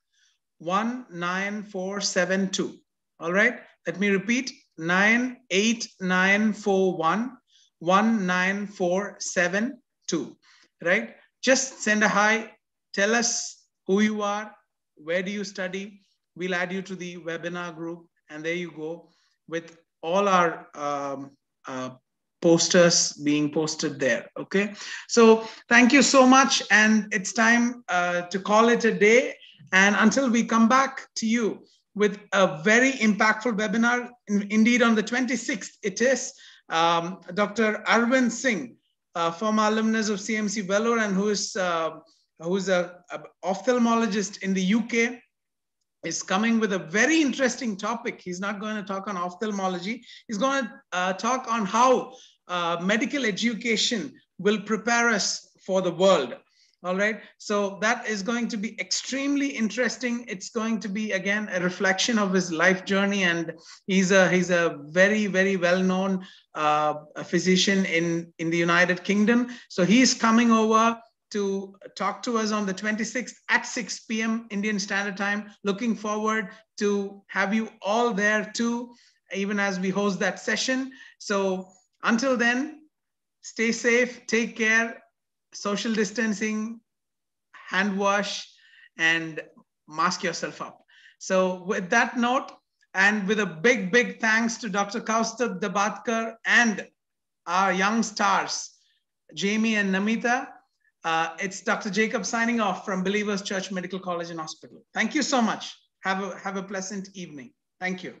19472. All right, let me repeat, 98941 1947-2, right? Just send a hi, tell us who you are, where do you study. We'll add you to the webinar group, and there you go with all our posters being posted there. Okay, so thank you so much, and it's time to call it a day. And until we come back to you with a very impactful webinar, indeed on the 26th, it is Dr. Arvind Singh, former alumnus of CMC Vellore, and who's a ophthalmologist in the UK, is coming with a very interesting topic. He's not going to talk on ophthalmology. He's going to talk on how medical education will prepare us for the world. All right. So that is going to be extremely interesting. It's going to be, again, a reflection of his life journey. And he's a very, very well-known physician in the United Kingdom. So he's coming over to talk to us on the 26th at 6 p.m. Indian Standard Time. Looking forward to have you all there too, even as we host that session. So until then, stay safe, take care, social distancing, hand wash, and mask yourself up. So with that note, and with a big, big thanks to Dr. Kaustubh Dabatkar and our young stars, Jamie and Namita, it's Dr. Jacob signing off from Believers Church Medical College and Hospital. Thank you so much. Have a pleasant evening. Thank you.